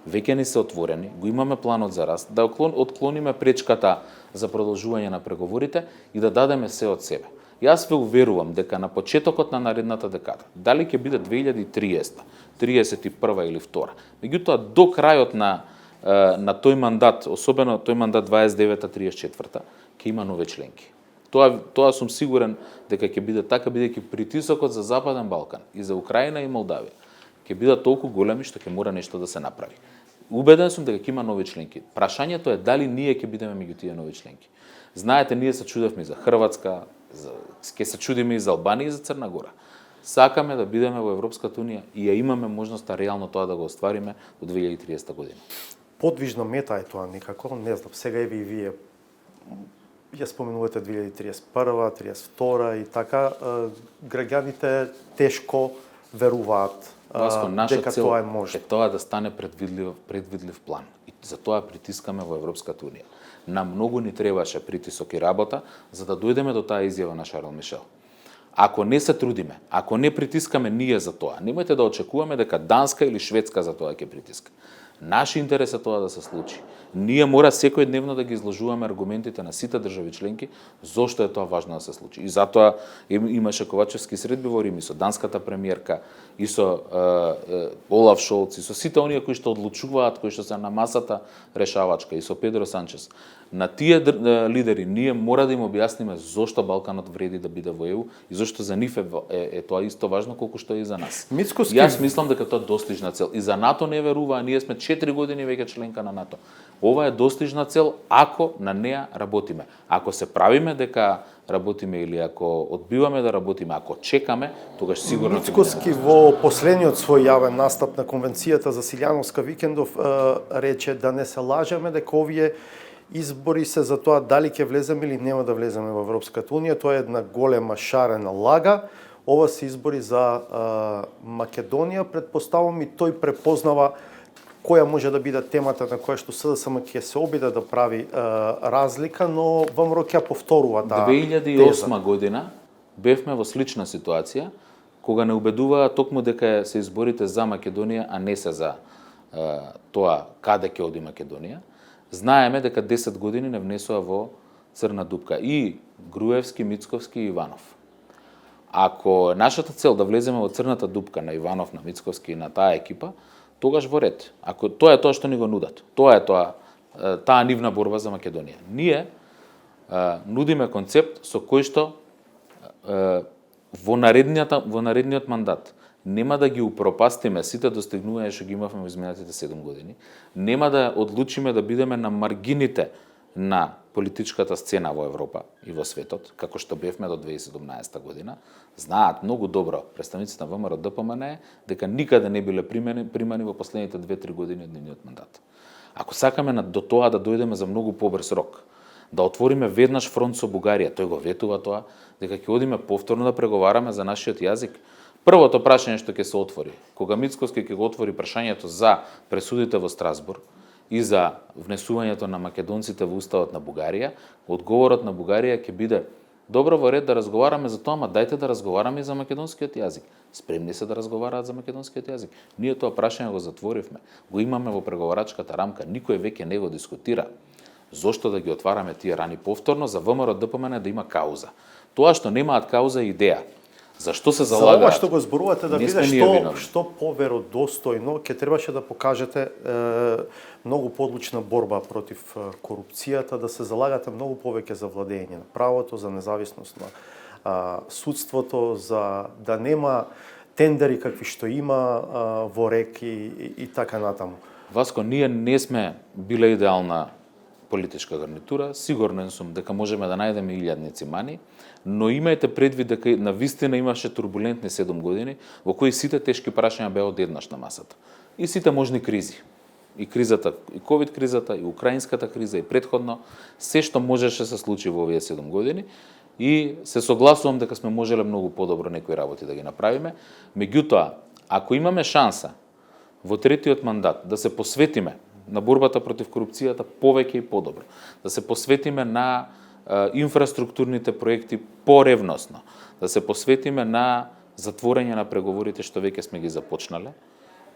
Speaker 3: веќе ни се отворени, го имаме планот за раст, да отклониме пречката за продолжување на преговорите и да дадеме се од себе. Јас ве уверувам дека на почетокот на наредната декада, дали ќе биде 2030, 31 или 2, меѓутоа до крајот на тој мандат, особено тој мандат 29-34, ќе има нови членки. Тоа сум сигурен дека ќе биде така, бидејќи притисокот за Западен Балкан и за Украина и Молдавија ќе бидат толку големи што ќе мора нешто да се направи. Убеден сум дека ќе има нови членки. Прашањето е дали ние ќе бидеме меѓу тие нови членки. Знаете, ние се чудевме за Хрватска, ќе се чудиме и за Албанија и за Црна Гора. Сакаме да бидеме во Европската унија и ја имаме можноста реално тоа да го оствариме до 2030 година.
Speaker 1: Подвижна мета е тоа некако, не знам, сега и вие ја споменувате 2031, 32 и така, граѓаните тешко веруваат дека тоа е можно.
Speaker 3: Е тоа да стане предвидлив план. И за тоа притискаме во Европската унија. На многу ни требаше притисок и работа за да дојдеме до таа изјава на Шарл Мишел. Ако не се трудиме, ако не притискаме ние за тоа, немојте да очекуваме дека Данска или Шведска за тоа ќе притиска. Наш интерес е тоа да се случи. Ние мора секојдневно да ги изложуваме аргументите на сите држави членки зошто е тоа важно да се случи. И затоа имаше Ковачевски средби во Рим и со данската премиерка, и со Олаф Шолц, и со сите оние кои што одлучуваат, кои што се на масата решавачка, и со Педро Санчес. На тие лидери ние мора да им објасниме зошто Балканот вреди да биде во ЕУ и зошто за нив е тоа исто важно колку што е и за нас.
Speaker 1: Мицковски...
Speaker 3: Јас мислам дека тоа е достижна цел. И за НАТО не верува, а ние сме 4 години веќе членка на НАТО. Ова е достижна цел ако на неа работиме. Ако се правиме дека работиме или ако одбиваме да работиме, ако чекаме, тогаш сигурно
Speaker 1: Мицковски во последниот свој јавен настап на конвенцијата за Силјановска викендов рече да не се лажеме дека овие избори се за тоа дали ќе влеземе или нема да влеземе во Европската унија. Тоа е една голема шарена лага. Ова се избори за Македонија. Претпоставувам и тој препознава која може да биде темата на која што СДСМ ќе се обиде да прави разлика, но ВМРО ќе повторува таа
Speaker 3: 2008 година бевме во слична ситуација, кога не убедуваа токму дека се изборите за Македонија, а не се за тоа каде ќе оди Македонија. Знаеме дека 10 години не внесоа во црна дупка и Груевски, Мицковски и Иванов. Ако нашата цел да влеземе во црната дупка на Иванов, на Мицковски и на таа екипа, тогаш во ред. Ако тоа е тоа што ни го нудат, тоа е таа нивна борба за Македонија. Ние нудиме концепт со кој што во наредниот мандат нема да ги упропастиме сите достигнувања што ги имавме во изминатите 7 години, нема да одлучиме да бидеме на маргините на политичката сцена во Европа и во светот, како што бевме до 2017 година. Знаат многу добро представниците на ВМРО ДПМН дека никаде не биле примани во последните 2-3 години од нивниот мандат. Ако сакаме до тоа да дојдеме за многу побрз рок, да отвориме веднаш фронт со Бугарија, тој го ветува тоа, дека ќе одиме повторно да преговараме за нашиот јазик. Првото прашање што ќе се отвори, кога Мицковски ќе го отвори прашањето за пресудите во Страсбург и за внесувањето на македонците во уставот на Бугарија, одговорот на Бугарија ќе биде: добро, во ред да разговараме за тоа, ама дајте да разговараме и за македонскиот јазик. Спремни се да разговараат за македонскиот јазик. Ние тоа прашање го затворивме, го имаме во преговарачката рамка, никој веќе не го дискутира. Зошто да ги отвараме тие рани повторно за ВМРО ДПМН да има кауза? Тоа што немаат кауза е идеја. Зашто се залагаат?
Speaker 1: За ова што го зборувате да биде што поверодостојно, ќе требаше да покажете многу подлучна борба против корупцијата, да се залагате многу повеќе за владење на правото, за независност на судството, за да нема тендери какви што има во РЕК и така натаму.
Speaker 3: Васко, ние не сме биле идеална политичка гарнитура, сигурен сум дека можеме да најдеме илјадници мани, но имајте предвид дека на вистина имаше турбулентни 7 години во кои сите тешки прашања беа одеднаш на масата. И сите можни кризи. И кризата, и ковид кризата, и украинската криза, и претходно, се што можеше се случи во овие 7 години, и се согласувам дека сме можеле многу подобро некои работи да ги направиме. Меѓутоа, ако имаме шанса во третиот мандат да се посветиме на борбата против корупцијата повеќе и подобро, да се посветиме на инфраструктурните проекти поревносно, да се посветиме на затворање на преговорите што веќе сме ги започнале,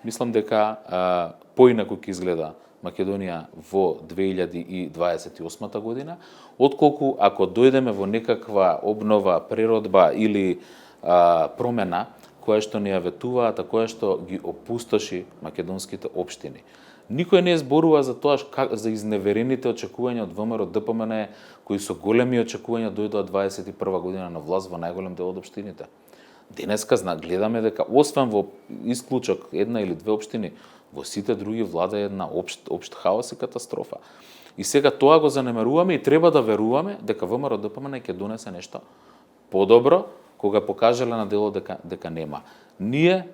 Speaker 3: мислам дека поинаку ќе изгледа Македонија во 2028 година, отколку ако дојдеме во некаква обнова, преродба или промена која што ни ја ветуваат, а која што ги опустоши македонските општини. Никој не зборува за тоа за изневерените очекувања од ВМРО ДПМН кои со големи очекувања дојдоа 21 година на власт во најголем дел од општините. Денеска гледаме дека освен во исклучок една или две општини, во сите други влада една општ хаос и катастрофа. И сега тоа го занемаруваме и треба да веруваме дека ВМРО ДПМН ќе донесе нешто подобро, кога покажале на дело дека нема. Ние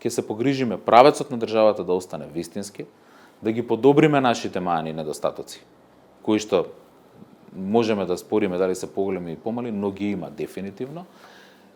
Speaker 3: ќе се погрижиме правецот на државата да остане вистински, да ги подобриме нашите мани и недостатоци, кои што можеме да спориме дали се поголеми и помали, но ги има дефинитивно,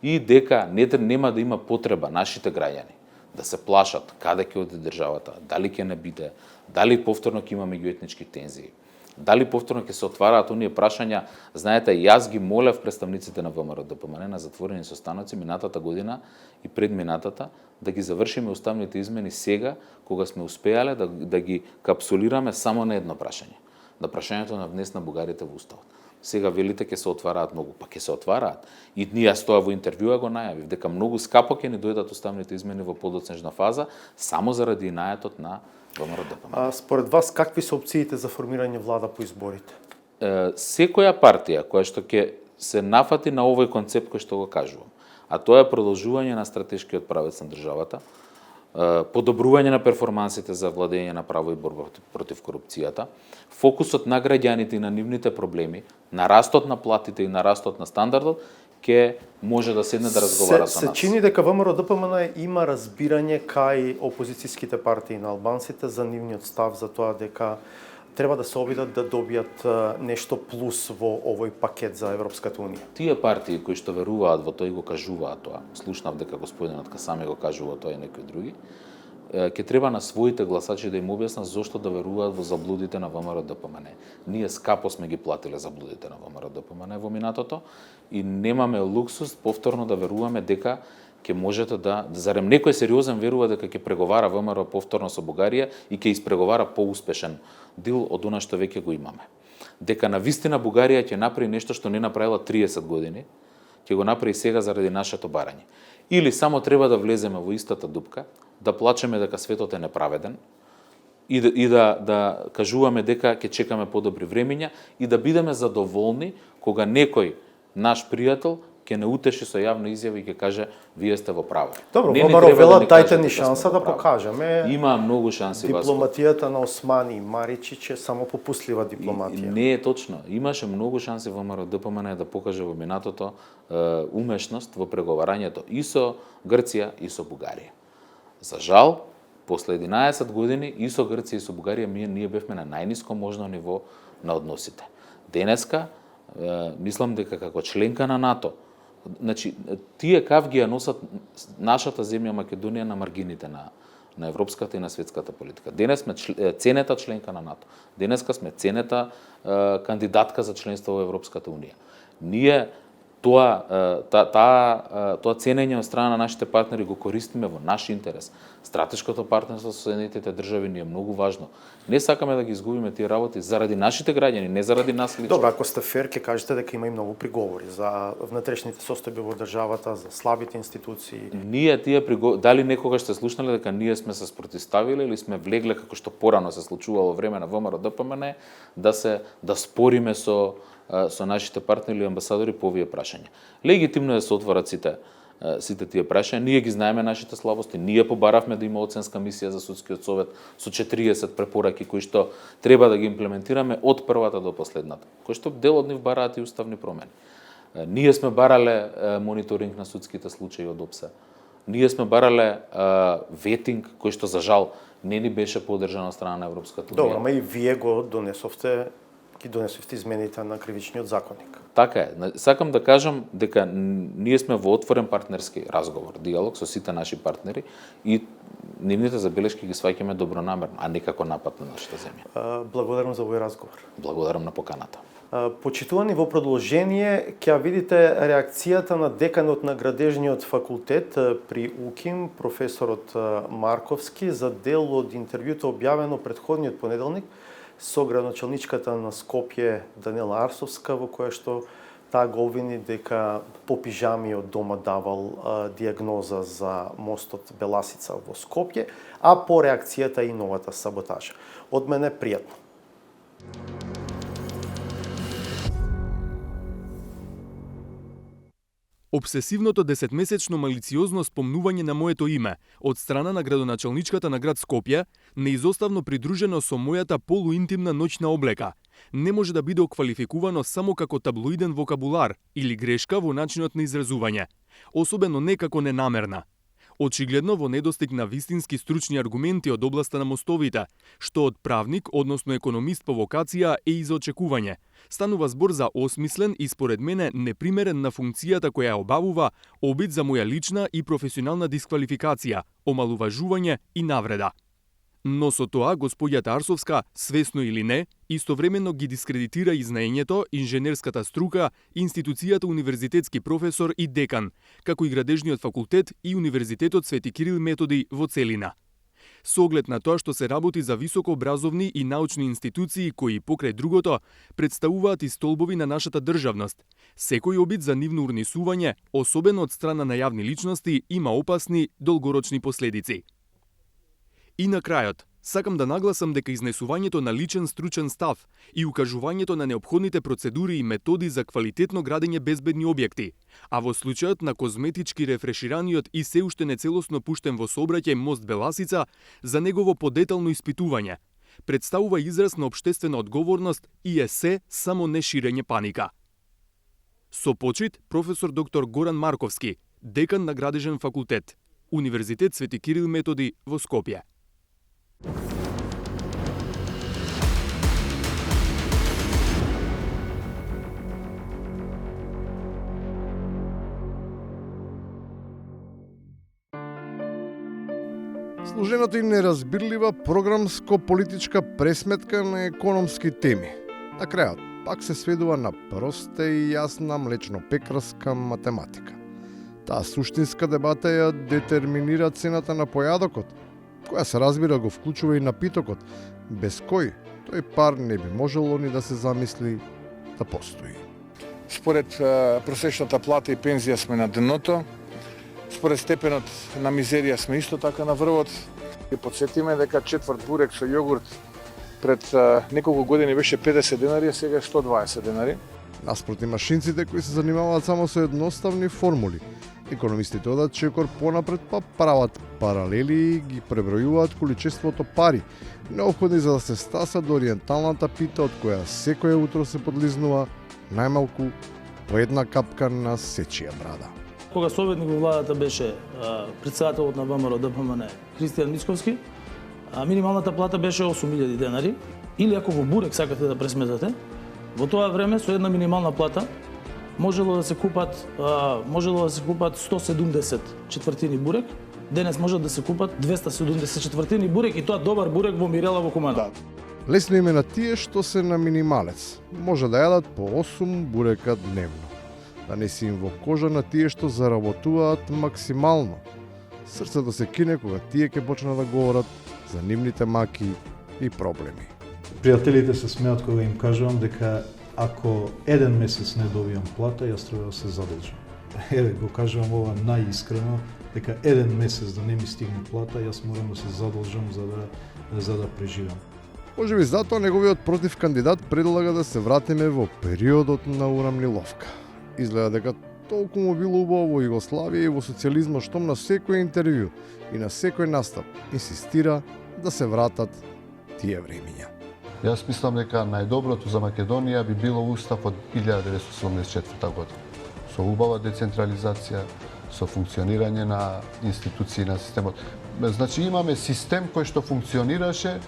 Speaker 3: и дека нема да има потреба нашите граѓани да се плашат каде ќе оди државата, дали ќе не биде, дали повторно ќе има меѓуетнички тензии. Дали повторно ќе се отвараат оние прашања? Знаете, јас ги молев представниците на ВМРО-ДПМН на затворени состаноци минатата година и предминатата да ги завршиме уставните измени сега, кога сме успеале да ги капсулираме само на едно прашање. На прашањето на внес на бугарите во уставот. Сега велите ќе се отвараат многу, па ќе се отвараат. И ние тоа во интервјуа го најавив дека многу скапо ќе ни дојдат уставните измени во подоцнежна фаза само заради најатот на ВМРО-ДПМН.
Speaker 1: Според вас, какви се опциите за формирање влада по изборите?
Speaker 3: Секоја партија која што ќе се нафати на овој концепт кој што го кажувам, а тоа е продолжување на стратешкиот правец на државата, подобрување на перформансите за владење на право и борба против корупцијата, фокусот на граѓаните и на нивните проблеми, на растот на платите и на растот на стандардот, ќе може да седне да разговара со нас.
Speaker 1: Се чини дека ВМРО-ДПМН има разбирање кај опозицијските партии на албанците за нивниот став за тоа дека треба да се обидат да добијат нешто плюс во овој пакет за Европската унија.
Speaker 3: Тие партии кои што веруваат во тоа и го кажуваат тоа, слушнав дека господинот Касами го кажува тоа и некои други, ќе треба на своите гласачи да им објаснат зошто да веруваат во заблудите на ВМРО-ДПМН. Ние скапо сме ги платиле заблудите на ВМРО-ДПМН во минатото и немаме луксус повторно да веруваме дека ќе можете зарем некој сериозен верува дека ќе преговара ВМРО повторно со Бугарија и ќе испреговара поуспешен дил од она што веќе го имаме. Дека на вистина Бугарија ќе направи нешто што не направила 30 години, ќе го направи сега заради нашето барање. Или само треба да влеземе во истата дупка, да плачеме дека светот е неправеден и да кажуваме дека ќе чекаме подобри времиња и да бидеме задоволни кога некој наш пријател ќе не утеши со јавна изјава и ќе каже вие сте во право.
Speaker 1: Добро,
Speaker 3: Не ни
Speaker 1: ВМРО
Speaker 3: треба
Speaker 1: вела
Speaker 3: ни
Speaker 1: дајте
Speaker 3: кажете
Speaker 1: ни
Speaker 3: дека сме
Speaker 1: шанса
Speaker 3: во
Speaker 1: да
Speaker 3: право.
Speaker 1: покажеме.
Speaker 3: Има многу шанси, Васко.
Speaker 1: Дипломатијата на Османи и Маричич е само попуслива дипломатија.
Speaker 3: Не е точно. Имаше многу шанси ВМРО-ДПМН да покаже во минатото умешност во преговарањето и со Грција и со Бугарија. За жал, после 11 години и со Грција и со Бугарија ние бевме на најниско можно ниво на односите. Денеска мислам дека како членка на НАТО, значи тие кавги ја носат нашата земја Македонија на маргините на европската и на светската политика. Денес сме ценета членка на НАТО. Денеска сме ценета кандидатка за членство во Европската унија. Ние тоа ценење од страна на нашите партнери го користиме во наш интерес. Стратешкото партнерство со Соединетите држави ни е многу важно. Не сакаме да ги изгубиме тие работи заради нашите граѓани, не заради нас лично.
Speaker 1: Добро, ако сте фер, ќе кажете дека има и многу приговори за внатрешните состојби во државата, за слабите институции.
Speaker 3: Ние дали некогаш сте слушнале дека ние сме се спротивставиле или сме влегле како што порано се случувало во време на ВМРО-ДПМН да спориме со нашите партнери или амбасадори по овие прашања. Легитимно е да се отворат сите тие прашања. Ние ги знаеме нашите слабости. Ние побаравме да има оценска мисија за судскиот совет со 40 препораки кои што треба да ги имплементираме од првата до последната. Кои што дел од нив бараат и уставни промени. Ние сме барале мониторинг на судските случаи од ОПСЕ. Ние сме барале ветинг кој што за жал не ни беше поддржан од страна на Европската унија.
Speaker 1: Добро, ама и вие го донесовте измените на кривичниот законник.
Speaker 3: Така е. Сакам да кажам дека ние сме во отворен партнерски разговор, диалог со сите наши партнери и нивните забелешки ги сваќаме добронамерно, а не како напад на нашата земја.
Speaker 1: Благодарам за овој разговор.
Speaker 3: Благодарам на поканата.
Speaker 1: Почитувани, во продолжение ќе видите реакцијата на деканот на градежниот факултет при УКИМ, професорот Марковски, за дел од интервјуто објавено претходниот понеделник со градоначалничката на Скопје Данела Арсовска, во која што таа го обвини дека по пижами од дома давал диагноза за мостот Беласица во Скопје, а по реакцијата и новата саботажа. Од мене пријатно.
Speaker 4: Обсесивното 10-месечно малициозно спомнување на моето име од страна на градоначалничката на град Скопје, неизоставно придружено со мојата полуинтимна ноќна облека, не може да биде оквалификувано само како таблоиден вокабулар или грешка во начинот на изразување, особено не како ненамерна. Очигледно во недостиг на вистински стручни аргументи од областа на мостовите, што од правник, односно економист по вокација е и за очекување. Станува збор за осмислен и според мене непримерен на функцијата која ја обавува обид за моја лична и професионална дисквалификација, омалуважување и навреда. Но со тоа господјата Арсовска, свесно или не, истовремено ги дискредитира и знаењето, инженерската струка, институцијата универзитетски професор и декан, како и градежниот факултет и Универзитетот Свети Кирил Методи во целина. Со оглед на тоа што се работи за високообразовни и научни институции кои, покрај другото, представуваат и столбови на нашата државност, секој обид за нивно урнисување, особено од страна на јавни личности, има опасни, долгорочни последици. И на крајот, сакам да нагласам дека изнесувањето на личен стручен став и укажувањето на неопходните процедури и методи за квалитетно градење безбедни објекти, а во случајот на козметички рефрешираниот и се уште нецелосно пуштен во сообраќај мост Беласица, за негово подетално испитување, представува израз на општествена одговорност и е се само не ширење паника. Со почит, професор доктор Горан Марковски, декан на Градежен факултет, Универзитет Свети Кирил Методи во Скопје.
Speaker 5: Сложената и неразбирлива програмско-политичка пресметка на економски теми. На крајот, пак се сведува на проста и јасна млечно-пекарска математика. Таа суштинска дебата ја детерминира цената на појадокот, која се разбира го вклучува и напитокот, без кој тој пар не би можело ни да се замисли да постои.
Speaker 6: Според просечната плата и пензија сме на дното, според степенот на мизерија сме исто така на врвот. И подсетиме дека четврт бурек со јогурт пред неколку години беше 50 денари, а сега е 120 денари.
Speaker 5: Наспроти машинците кои се занимаваат само со едноставни формули, економистите одат чекор понапред па прават паралели и ги пребројуваат количеството пари, неопходни за да се стаса до ориенталната пита од која секој утро се подлизнува најмалку по една капка на сечија брада.
Speaker 7: Кога советник во владата беше претседателот на ВМРО ДПМН Христијан Мицковски, минималната плата беше 8000 денари, или ако во бурек сакате да пресметате, во тоа време со една минимална плата можело да се купат 170 четвртини бурек, денес можат да се купат 270 четвртини бурек и тоа добар бурек во Мирела во Куманово.
Speaker 5: Лесно име на тие што се на минималец. Може да јадат по 8 бурека дневно. Да не си им во кожа на тие што заработуваат максимално. Срцето се кине кога тие ќе почнат да говорат за нивните маки и проблеми.
Speaker 8: Пријателите се смеат кога им кажувам дека ако еден месец не добијам плата, јас треба да се задолжам. Еве, го кажувам ова најискрено, дека еден месец да не ми стигне плата, јас морам да се задолжам за да преживам.
Speaker 5: Можеби затоа неговиот против кандидат предлага да се вратиме во периодот на урамниловка. Изгледа дека толку му било убаво во Југославија и во социјализмот, штом на секој интервју и на секој настап инсистира да се вратат тие времиња.
Speaker 9: Јас мислам дека најдоброто за Македонија би било устав од 1974 година. Со убава децентрализација, со функционирање на институции на системот. Значи имаме систем кој што функционираше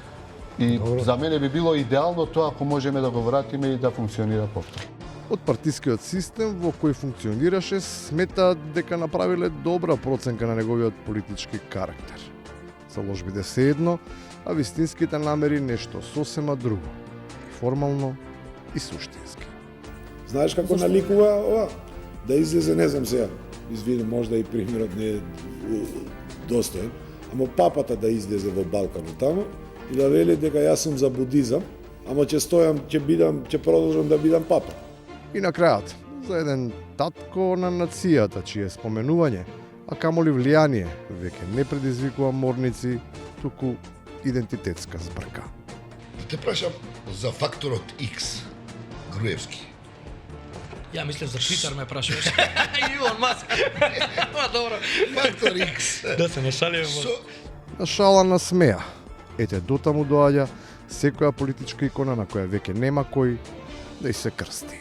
Speaker 9: и за мене би било идеално тоа ако можеме да го вратиме и да функционира повторно.
Speaker 5: Од партискиот систем во кој функционираше сметаат дека направиле добра проценка на неговиот политички карактер. Заложбите се едно, а вистинските намери нешто сосема друго. И формално и суштински.
Speaker 10: Знаеш како наликува ова? Да излезе, не знам сега, извини, можда и примерот не е достоен, ама папата да излезе во Балканот таму и да вели дека јас сум за будизам, ама ќе стојам, ќе продолжам да бидам папа.
Speaker 5: И на крајот, за еден татко на нацијата, чие споменување, а камоли влијание, веќе не предизвикува морници, туку идентитетска збрка.
Speaker 11: Да те прашам за факторот X, Груевски.
Speaker 12: Ја мислев за Твитер ме прашуваш. Илон Маск. Па добро.
Speaker 11: Фактор X.
Speaker 12: Да се нашалиме.
Speaker 5: На шала на смеа. Ете дотаму доаѓа секоја политичка икона на која веќе нема кој да и се крсти.